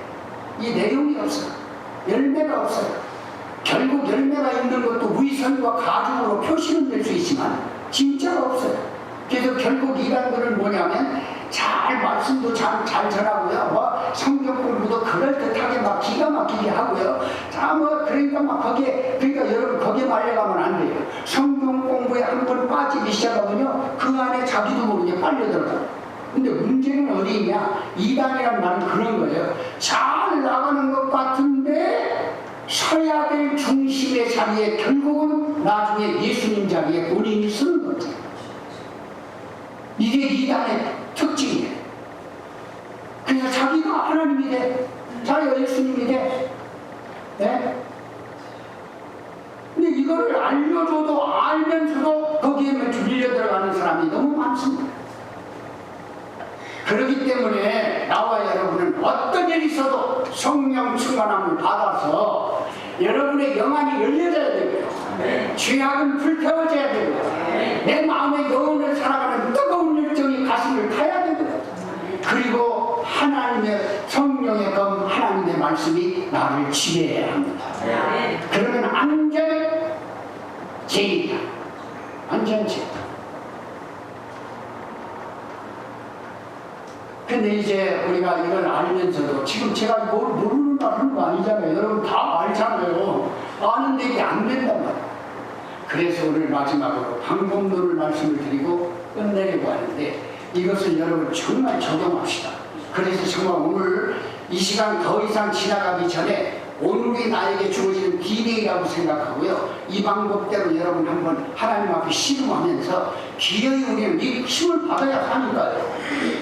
이 내용이 없어요. 열매가 없어요. 결국 열매가 있는 것도 위선과 가죽으로 표시는 될 수 있지만 진짜가 없어요. 그래서 결국 이단들은 뭐냐면 잘 말씀도 잘 전하고요. 뭐 성경 공부도 그럴듯하게 막 기가 막히게 하고요. 자, 뭐 그러니까 막 거기에 그러니까 여러분 거기에 말려가면 안 돼요. 성경 공부에 한 번 빠지기 시작하면요 그 안에 자기도 모르게 빨려 들어가요. 근데 문제는 어디 있냐? 이단이란 말은 그런 거예요. 잘 나가는 것 같은데 서야 될 중심의 자리에 결국은 나중에 예수님 자리에 본인이 쓰는 거죠. 이게 이단의 특징이에요. 그래서 자기가 하나님이 돼, 자기가 예수님이 돼. 네? 근데 이거를 알려줘도 알면서도 거기에 밀려 들어가는 사람이 너무 많습니다. 그렇기 때문에 나와 여러분은 어떤 일이 있어도 성령 충만함을 받아서 여러분의 영안이 열려져야 되고요. 죄악은 불태워져야 되고요. 내 마음의 영혼을 살아가는 뜨거운 열정이 가슴을 타야 되고요. 그리고 하나님의 성령의 검 하나님의 말씀이 나를 지배해야 합니다. 그러면 안전 제이다. 안전 제이다. 근데 이제 우리가 이걸 알면서도 지금 제가 뭘 모르는 말 하는 거 아니잖아요. 여러분 다 알잖아요. 아는데 이게 안 된단 말이에요. 그래서 오늘 마지막으로 방법론을 말씀을 드리고 끝내려고 하는데 이것을 여러분 정말 적용합시다. 그래서 정말 오늘 이 시간 더 이상 지나가기 전에 오늘이 나에게 주어지는 기회라고 생각하고요. 이 방법대로 여러분 한번 하나님 앞에 씨름하면서 기어이 우리는 이 힘을 받아야 사니까요.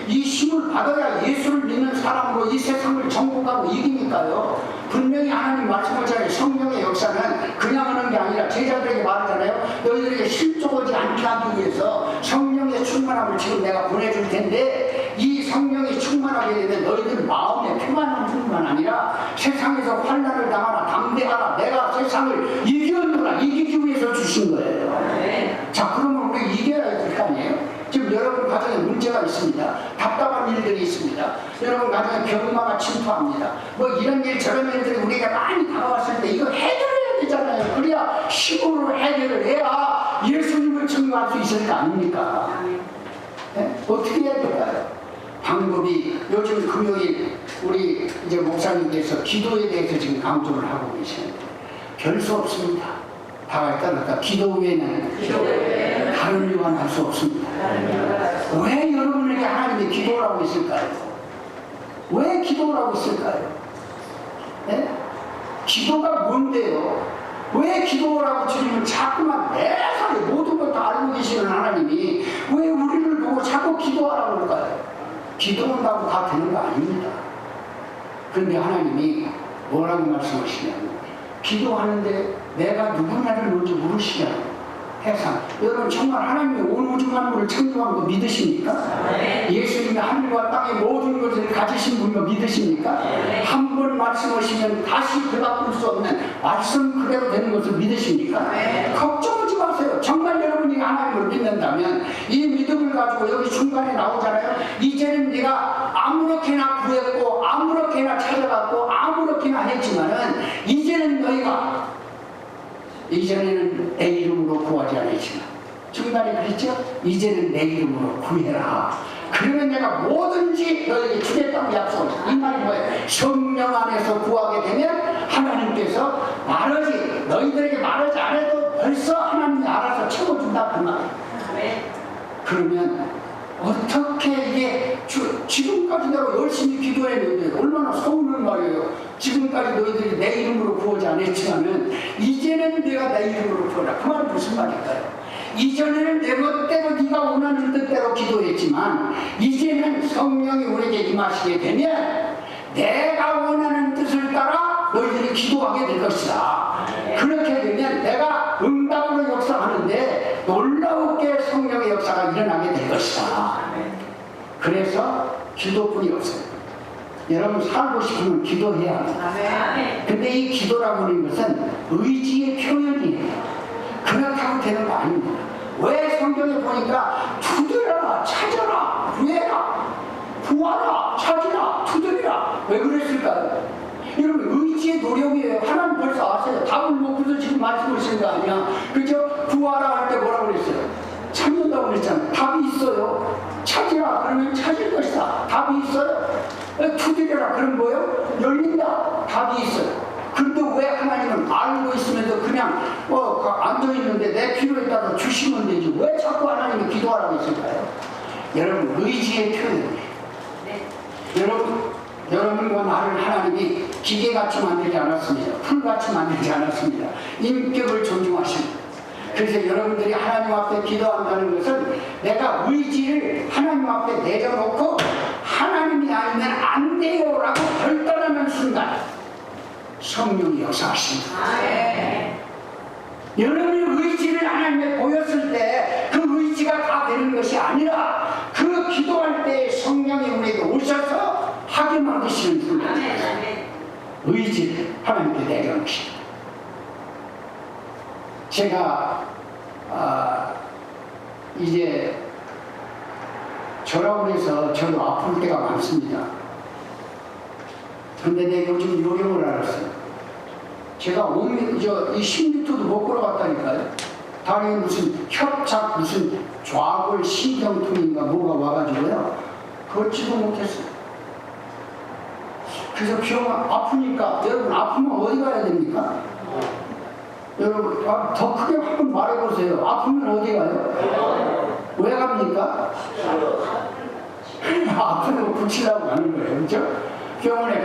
이 힘을 받아야 예수를 믿는 사람으로 이 세상을 정복하고 이기니까요. 분명히 하나님 말씀하잖아요. 성령의 역사는 그냥 하는 게 아니라 제자들에게 말하잖아요. 너희들에게 실족하지 않게 하기 위해서 성령의 충만함을 지금 내가 보내줄 텐데 이 성령이 충만하게 되면 너희들 마음의 평안함뿐만 아니라 세상에서 환난을 당하나 담대하라. 내가 세상을 이겼노라. 이기기 위해서 주신 거예요. 자, 그러면 우리 이겨야 될 거 아니에요? 지금 여러분 가정에 문제가 있습니다. 답답한 일들이 있습니다. 여러분 가정에 병마가 침투합니다. 뭐 이런 일 저런 일들이 우리가 많이 다가왔을 때 이거 해결해야 되잖아요. 그래야 힘으로 해결을 해야 예수님을 증거할 수 있을 거 아닙니까? 네? 어떻게 해야 될까요? 방법이 요즘 금요일 우리 이제 목사님께서 기도에 대해서 지금 강조를 하고 계시는데 별 수 없습니다. 다 따랐다. 기도 외에는 다른 일은 할 수 없습니다. 왜 여러분에게 하나님이 기도라고 있을까요? 왜 기도라고 있을까요? 네? 기도가 뭔데요? 왜 기도라고 지금 자꾸만 매사에 모든 걸 다 알고 계시는 하나님이 왜 우리를 보고 자꾸 기도하라고 할까요? 기도한다고 다 되는 거 아닙니다. 그런데 하나님이 뭐라고 말씀하시냐면 기도하는데 내가 누구나를 먼저 물으시냐고. 해상. 여러분 정말 하나님이 온 우주 만물을 창조한 거 믿으십니까? 네. 예수님이 하늘과 땅의 모든 것을 가지신 분거 믿으십니까? 네. 한 번 말씀하시면 다시 되바꿀 수 없는 말씀 그대로 되는 것을 믿으십니까? 네. 걱정하지 마세요. 정말 여러분이 하나님을 믿는다면 이 믿음을 가지고 여기 중간에 나오잖아요. 이제는 네가 아무렇게나 구했고 아무렇게나 찾아갔고 아무렇게나 했지만은 이제는 너희가 이전에는 내 이름으로 구하지 않았지만 중간에 그랬죠? 이제는 내 이름으로 구해라. 그러면 내가 뭐든지 너에게 주겠다고 약속했어. 이 말이 뭐예요? 성령 안에서 구하게 되면 하나님께서 말하지 너희들에게 말하지 않아도 벌써 하나님이 알아서 채워준다 그 말이에요. 그러면 어떻게 이게 지금까지 내가 열심히 기도했는데 얼마나 서운한 말이에요. 지금까지 너희들이 내 이름으로 구하지 않았지만은 이제는 내가 내 이름으로 구하라. 그 말은 무슨 말일까요? 이전에는 내 멋대로 네가 원하는 뜻대로 기도했지만 이제는 성령이 우리에게 임하시게 되면 내가 원하는 뜻을 따라 너희들이 기도하게 될 것이다. 그렇게 되면 내가 응답으로 역사하는데 놀라우게 성령의 역사가 일어나게 될 것이다. 그래서 기도뿐이 없어요. 여러분 살고 싶으면 기도해야 합니다. 근데 이 기도라고 하는 것은 의지의 표현이에요. 그렇다고 되는 거 아닙니다. 왜 성경에 보니까 두드려라, 찾아라, 구해라, 구하라, 찾으라, 두드리라. 왜 그랬을까요? 여러분 의지의 노력이에요. 하나님 벌써 아세요. 답을 놓고서 지금 말씀하시는 거 아니야. 그죠? 구하라 할 때 뭐라고 그랬어요? 찾는다고 그랬잖아요. 답이 있어요. 찾으라 그러면 찾을 것이다. 답이 있어요. 두드려라 그럼 뭐예요? 열린다. 답이 있어요. 근데 왜 하나님은 알고 있으면서 그냥 앉아있는데 내 필요에 따라 주시면 되지 왜 자꾸 하나님이 기도하라고 했을까요? 여러분 의지의 표현이에요. 여러분과 나를 하나님이 기계같이 만들지 않았습니다. 풀같이 만들지 않았습니다. 인격을 존중하십니다. 그래서 여러분들이 하나님 앞에 기도한다는 것은 내가 의지를 하나님 앞에 내려놓고 하나님이 아니면 안 돼요 라고 결단하는 순간 성령이 역사하십니다. 여러분의 의지를 하나님께 보였을 때 그 의지가 다 되는 것이 아니라 그 기도할 때 성령이 우리에게 오셔서 하게 만드시는 순간 의지를 하나님께 내려놓습니다. 제가 이제 저라고 해서 저도 아플 때가 많습니다. 근데 내가 요즘 요령을 알았어요. 제가 이 10m도 못 걸어갔다니까요. 다리에 무슨 협착, 무슨 좌골 신경통인가 뭐가 와가지고요. 걷지도 못했어요. 그래서 병원 아프니까, 여러분 아프면 어디 가야 됩니까? 여러분 더 크게 한번 말해보세요. 아프면 어디 가요? 왜 갑니까? 아프면 고치려고 가는 거예요. 그렇죠? 병원에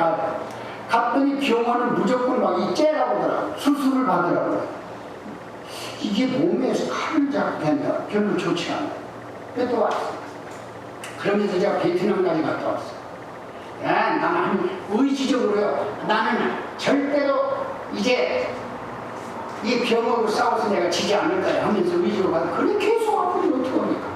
갔더니 병원은 무조건 막 이 째라고 하더라고요. 수술을 받으라고요. 이게 몸에서 칼을 잡게 한다. 별로 좋지 않아요. 그래도 왔어. 그러면서 제가 베트남까지 갔다 왔어요. 나는 의지적으로요. 나는 절대로 이제 이 병하고 싸워서 내가 지지 않을 거야 하면서 의지로 가서 그래 계속 아프면 어떡합니까?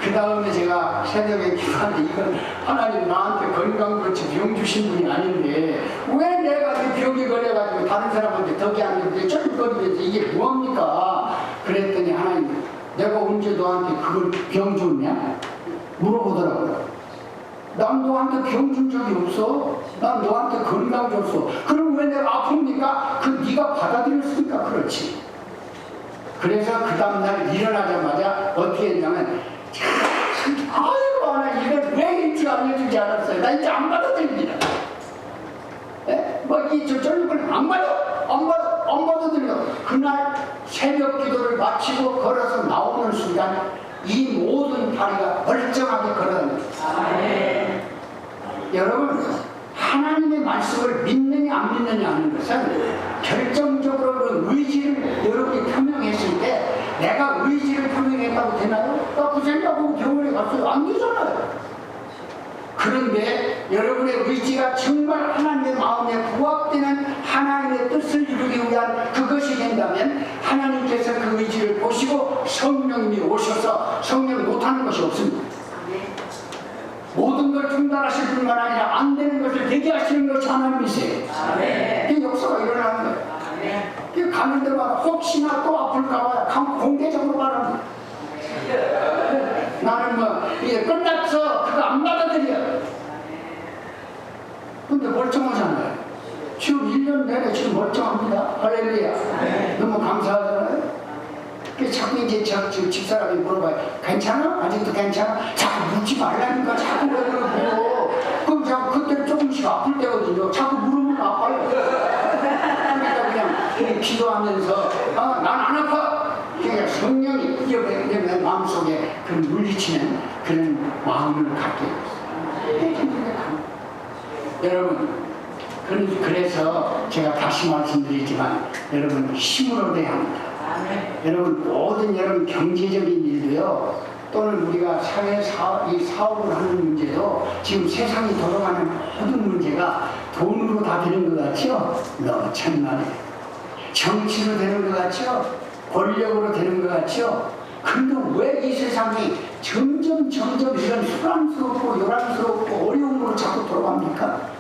그 다음에 제가 새벽에 기도하는데 이건 하나님 나한테 건강 그렇지 병 주신 분이 아닌데 왜 내가 이 병이 걸려가지고 다른 사람한테 덕이 안 되는데 쩔거리면서 이게 뭐합니까? 그랬더니 하나님 내가 언제 너한테 그걸 병 줬냐? 물어보더라고요. 난 너한테 병 준 적이 없어. 난 너한테 건강 줬어. 그럼 왜 내가 아픕니까? 그 네가 받아들였으니까 그렇지. 그래서 그 다음날 일어나자마자 어떻게 했냐면 아이고 하나 이걸 왜 일찍 안 해주지 않았어요. 나 이제 안 받아들입니다. 저런 걸 안 받아들여. 그날 새벽 기도를 마치고 걸어서 나오는 순간 이 모든 다리가 멀쩡하게 걸어다닙니다. 여러분 하나님의 말씀을 믿느냐 안 믿느냐 하는 것은 결정적으로 그 의지를 여러분이 표명했을 때 내가 의지를 표명했다고 되나요? 나 그 생각하고 병원에 갔어요. 안 되잖아요. 그런데 여러분의 의지가 정말 하나님의 마음에 부합되는 하나님의 뜻을 이루기 위한 그것이 된다면 하나님께서 그 의지를 보시고 성령님이 오셔서 성령이 못하는 것이 없습니다. 모든 걸 중단하실 뿐만 아니라 안 되는 것을 되게 하시는 것이 하나님이세요. 그 역사가 일어나는 거예요. 그 가는 데마다 혹시나 또 아플까봐 공개적으로 말합니다. 나는 뭐 이게 끝났어 그거 안 받아들여. 근데 멀쩡하잖아요. 지금 1년 내내 지금 멀쩡합니다. 할렐루야. 너무 감사하잖아요. 그 자꾸 이제 저 집사람이 물어봐요. 괜찮아? 아직도 괜찮아? 자꾸 묻지 말라니까 자꾸 왜 그러고. 그럼 자꾸 그때는 조금씩 아플 때거든요. 자꾸 물으면 아파요. 그러니까 그냥 기도하면서 난 안 아파. 그러니까 성령이 내 마음속에 그 물리치는 그런 마음을 갖게 됐어요. 여러분 그래서 제가 다시 말씀드리지만 여러분 힘을 얻어야 합니다. 여러분 모든 여러분 경제적인 일도요 또는 우리가 이 사업을 하는 문제도 지금 세상이 돌아가는 모든 문제가 돈으로 다 되는 것 같죠? 너무 천만에 정치로 되는 것 같죠? 권력으로 되는 것 같죠? 근데 왜 이 세상이 점점 이런 수란스럽고 요란스럽고 어려움으로 자꾸 돌아갑니까?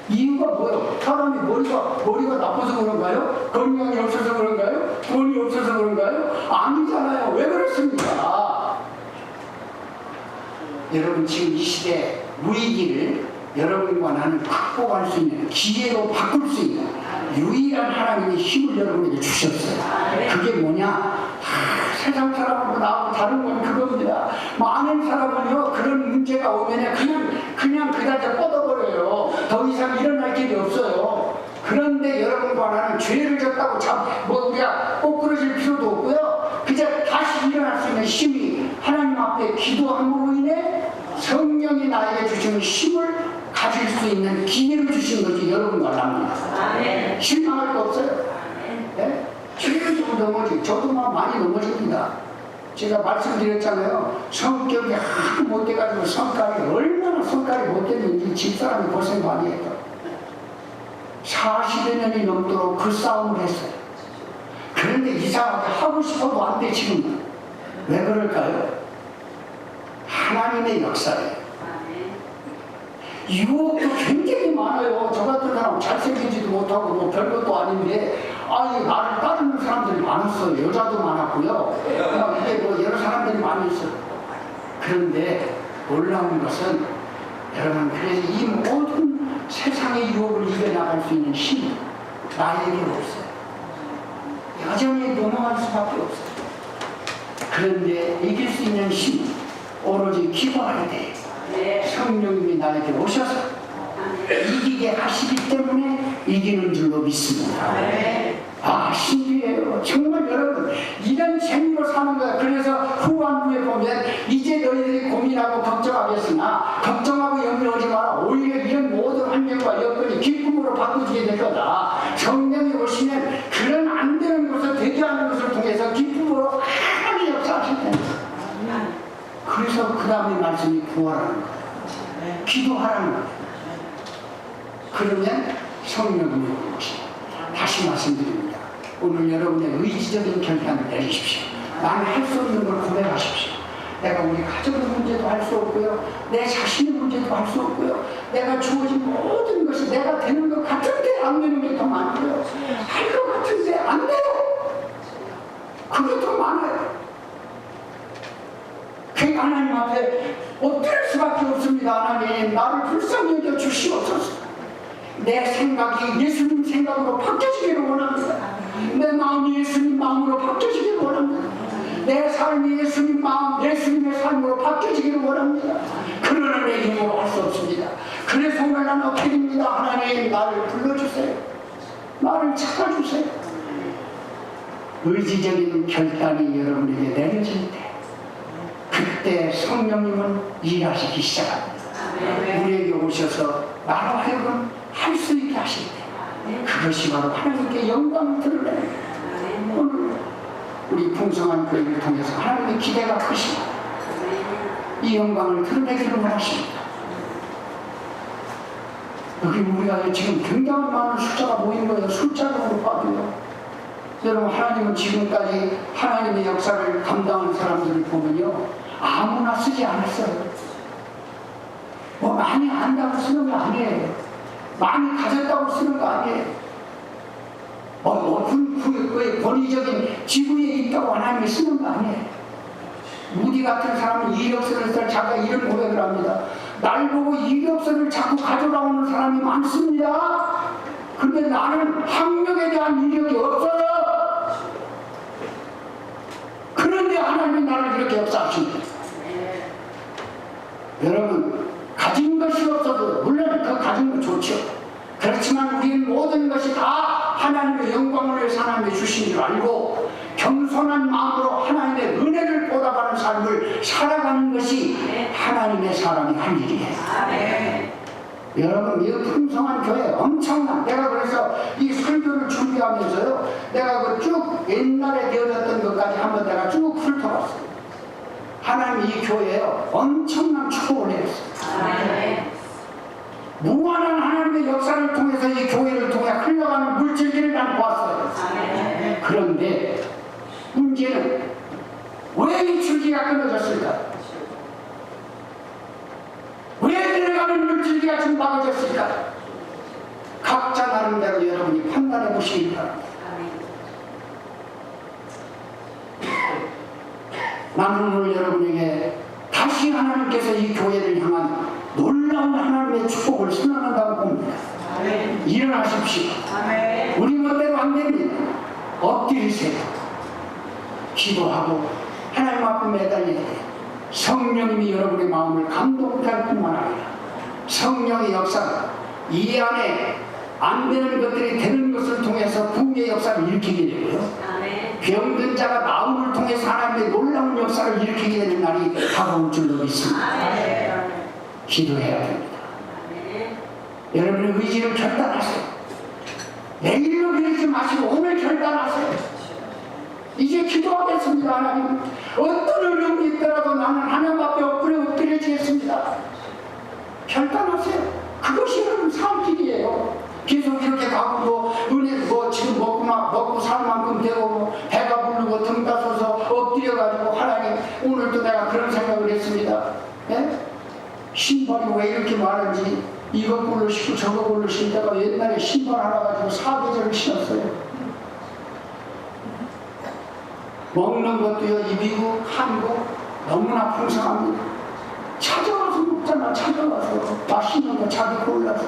이유가 뭐예요? 사람이 머리가 나빠서 그런가요? 건강이 없어서 그런가요? 돈이 없어서 그런가요? 아니잖아요. 왜 그렇습니까? 여러분 지금 이 시대 위기를 여러분과 나는 극복할 수 있는 기회로 바꿀 수 있는 유일한 하나님의 힘을 여러분에게 주셨어요. 그게 뭐냐? 세상 사람하고 나하고 다른 건 그겁니다. 많은 사람은요 그런 문제가 오면 그냥 그다지 뻗어버려요. 더 이상 일어날 길이 없어요. 그런데 여러분과 나는 죄를 졌다고 우리가 꼬꾸러질 필요도 없고요. 그저 다시 일어날 수 있는 힘이 하나님 앞에 기도함으로 인해 성령이 나에게 주시는 힘을 가질 수 있는 기회를 주신 것이 여러분과 나입니다. 실망할 거 없어요. 네? 죄를 지고 넘어지. 저도 많이 넘어집니다. 제가 말씀드렸잖아요. 성격이 하도 못돼가지고 얼마나 성깔이 못됐는지 집사람이 고생 많이 했다. 40여 년이 넘도록 그 싸움을 했어요. 그런데 이상하게 하고 싶어도 안 돼 지금. 왜 그럴까요? 하나님의 역사예요. 유혹도 굉장히 많아요. 저 같은 사람 잘생기지도 못하고 뭐 별것도 아닌데 나를 따르는 사람들이 많았어요. 여자도 많았고요. 이게 뭐 여러 사람들이 많이 있어요. 그런데 놀라운 것은 여러분 그래서 이 모든 세상의 유혹을 이겨나갈 수 있는 힘이 나에게 없어요. 여전히 넘어갈 수밖에 없어요. 그런데 이길 수 있는 힘 오로지 기도할 때 성령님이 나에게 오셔서 이기게 하시기 때문에 이기는 줄로 믿습니다. 신기해요. 정말 여러분 이런 재미로 사는 거야. 그래서 후반부에 보면 이제 너희들이 고민하고 걱정하겠으나 걱정하고 염려하지 마라. 오히려 이런 모든 환경과 여건이 기쁨으로 바꾸게 될 거다. 성령이 오시면 그런 안 되는 것을 되게 하는 것을 통해서 기쁨으로 하나님이 역사하실 텐데. 그래서 그 다음에 말씀이 구하라는 거예요. 기도하라는 거예요. 그러면 성령님이 오는 것이에요. 다시 말씀드립니다. 오늘 여러분의 의지적인 결단을 내리십시오. 나는 할 수 없는 걸 고백하십시오. 내가 우리 가족의 문제도 할 수 없고요. 내 자신의 문제도 할 수 없고요. 내가 주어진 모든 것이 내가 되는 것 같은데 안 되는 게 더 많고요. 할 것 같은데 안 돼요. 그게 더 많아요. 그러니까 하나님 앞에 엎드릴 수밖에 없습니다. 하나님 나를 불쌍히 여겨 주시옵소서. 내 생각이 예수님 생각으로 바뀌어지기를 원합니다. 내 마음이 예수님 마음으로 바뀌어지기를 원합니다. 내 삶이 예수님 마음, 예수님의 삶으로 바뀌어지기를 원합니다. 그러나 내 힘으로 할 수 없습니다. 그래서 오늘 나는 엎드립니다. 하나님 나를 불러주세요. 나를 찾아주세요. 의지적인 결단이 여러분에게 내려질 때 그때 성령님은 일하시기 시작합니다. 우리에게 오셔서 나로 하여금 할 수 있게 하실 때 그것이 바로 하나님께 영광을 드러냅니다. 오늘 우리 풍성한 교회를 통해서 하나님의 기대가 크십니다. 이 영광을 드러내기를 원하십니다. 여기 우리가 지금 굉장히 많은 숫자가 모인 거예요. 숫자적으로 봐도요. 여러분, 하나님은 지금까지 하나님의 역사를 감당한 사람들을 보면요, 아무나 쓰지 않았어요. 뭐 많이 안다고 쓰는 거 아니에요. 많이 가졌다고 쓰는 거 아니에요. 그 권위적인 지구에 있다고 하나님이 쓰는 거 아니에요. 무디 같은 사람은 이력서를 쓸 자가 이런 고백을 합니다. 날 보고 이력서를 자꾸 가져나오는 사람이 많습니다. 근데 나는 학력에 대한 이력이 없어요. 그런데 하나님이 나를 이렇게 역사하십니다. 여러분, 가진 것이 없어도 물론 그 가진 거 좋죠. 그렇지만 우리는 모든 것이 다 하나님의 영광을 위해서 하나님이 주신 줄 알고 겸손한 마음으로 하나님의 은혜를 보답하는 삶을 살아가는 것이 하나님의 사람이 할 일이에요. 아멘. 여러분, 이 풍성한 교회 엄청난, 내가 그래서 이 설교를 준비하면서요, 내가 그 쭉 옛날에 되어졌던 것까지 한번 내가 쭉 훑어봤어요. 하나님 이 교회에 엄청난 축복을 내렸어요. 아멘. 무한한 하나님의 역사를 통해서 이 교회를 통해 흘러가는 물질들을 난 보았어요. 아멘. 그런데 문제는 왜 이 줄기가 끊어졌을까? 왜 내려가는 물줄기가 좀 막아졌을까? 각자 나름대로 여러분이 판단해 보시기 바랍니다. 나는 오늘 여러분에게 다시 하나님께서 이 교회를 향한 놀라운 하나님의 축복을 선언한다고 봅니다. 아멘. 일어나십시오. 아멘. 우리 멋대로 안 됩니다. 엎드리세요. 기도하고 하나님 앞에 매달려야 돼요. 성령님이 여러분의 마음을 감동케 할 뿐만 아니라 성령의 역사가 이 안에 안 되는 것들이 되는 것을 통해서 부흥의 역사를 일으키게 되고요. 병든 자가 나음을 통해서 하나님의 놀라운 역사를 일으키게 되는 날이 다가올 줄로 믿습니다. 기도해야 됩니다. 여러분의 의지를 결단하세요. 내일로 그러지 마시고 오늘 결단하세요. 이제 기도하겠습니다. 하나님, 어떤 어려움이 있더라도 나는 하나님 앞에 엎드려지겠습니다. 결단하세요. 그것이 여러분 삶길이에요. 계속 이렇게 가고 은혜 지금 먹고 살 만큼 되고 배가 부르고 등 따서서 엎드려가지고 하나님, 오늘도 내가 그런 생각을 했습니다. 예? 신발이 왜 이렇게 많은지 이것 골로 신고 저것 골로 신다가 옛날에 신발 하나 가지고 4계절을 신었어요. 먹는 것도요, 이 미국, 한국 너무나 풍성합니다. 찾아와서 먹잖아. 찾아와서 맛있는 거 자기 골라서.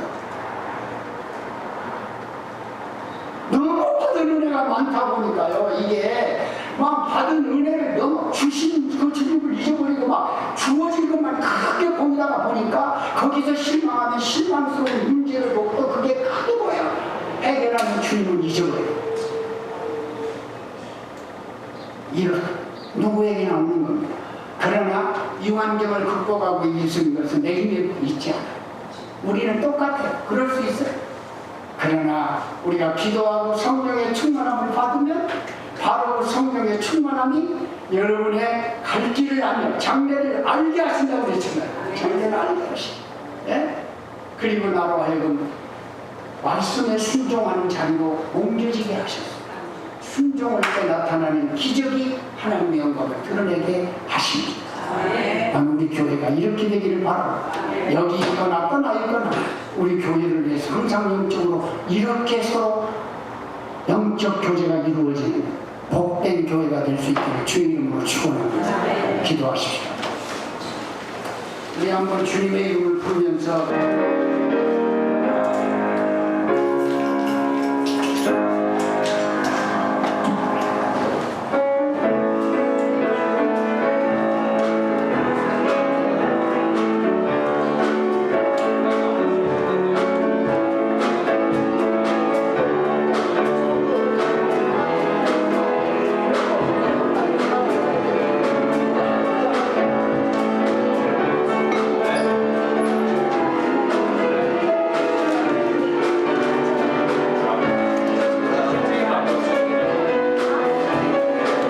너무 받은 은혜가 많다 보니까요, 이게 막 받은 은혜를 너무 주신 그 주님을 잊어버리고 막 주어진 것만 크게 보이다가 보니까 거기서 실망하는 실망스러운 문제를 보고 또 그게 크게 보여. 해결하는 주님을 잊어버려요. 이런 누구에게나 없는 겁니다. 그러나 이 환경을 극복하고 이길 수 있는 것은 내 힘에 있지 않아요. 우리는 똑같아요. 그럴 수 있어요. 그러나 우리가 기도하고 성령의 충만함을 받으면 바로 그 성령의 충만함이 여러분의 갈 길을 알며 장래를 알게 하신다고 그랬잖아요. 장래를 알게 하시고, 예? 그리고 나로 하여금 말씀에 순종하는 자리로 옮겨지게 하셨어요. 순종할 때 나타나는 기적이 하나님의 영광을 드러내게 하십니다. 나는 우리 교회가 이렇게 되기를 바랍니다. 여기 있거나 떠나 있거나 우리 교회를 위해서 항상 영적으로 이렇게 서로 영적 교제가 이루어지는 복된 교회가 될 수 있기를 주의 이름으로 축원합니다. 기도하십시오. 우리 한번 주님의 이름을 부르면서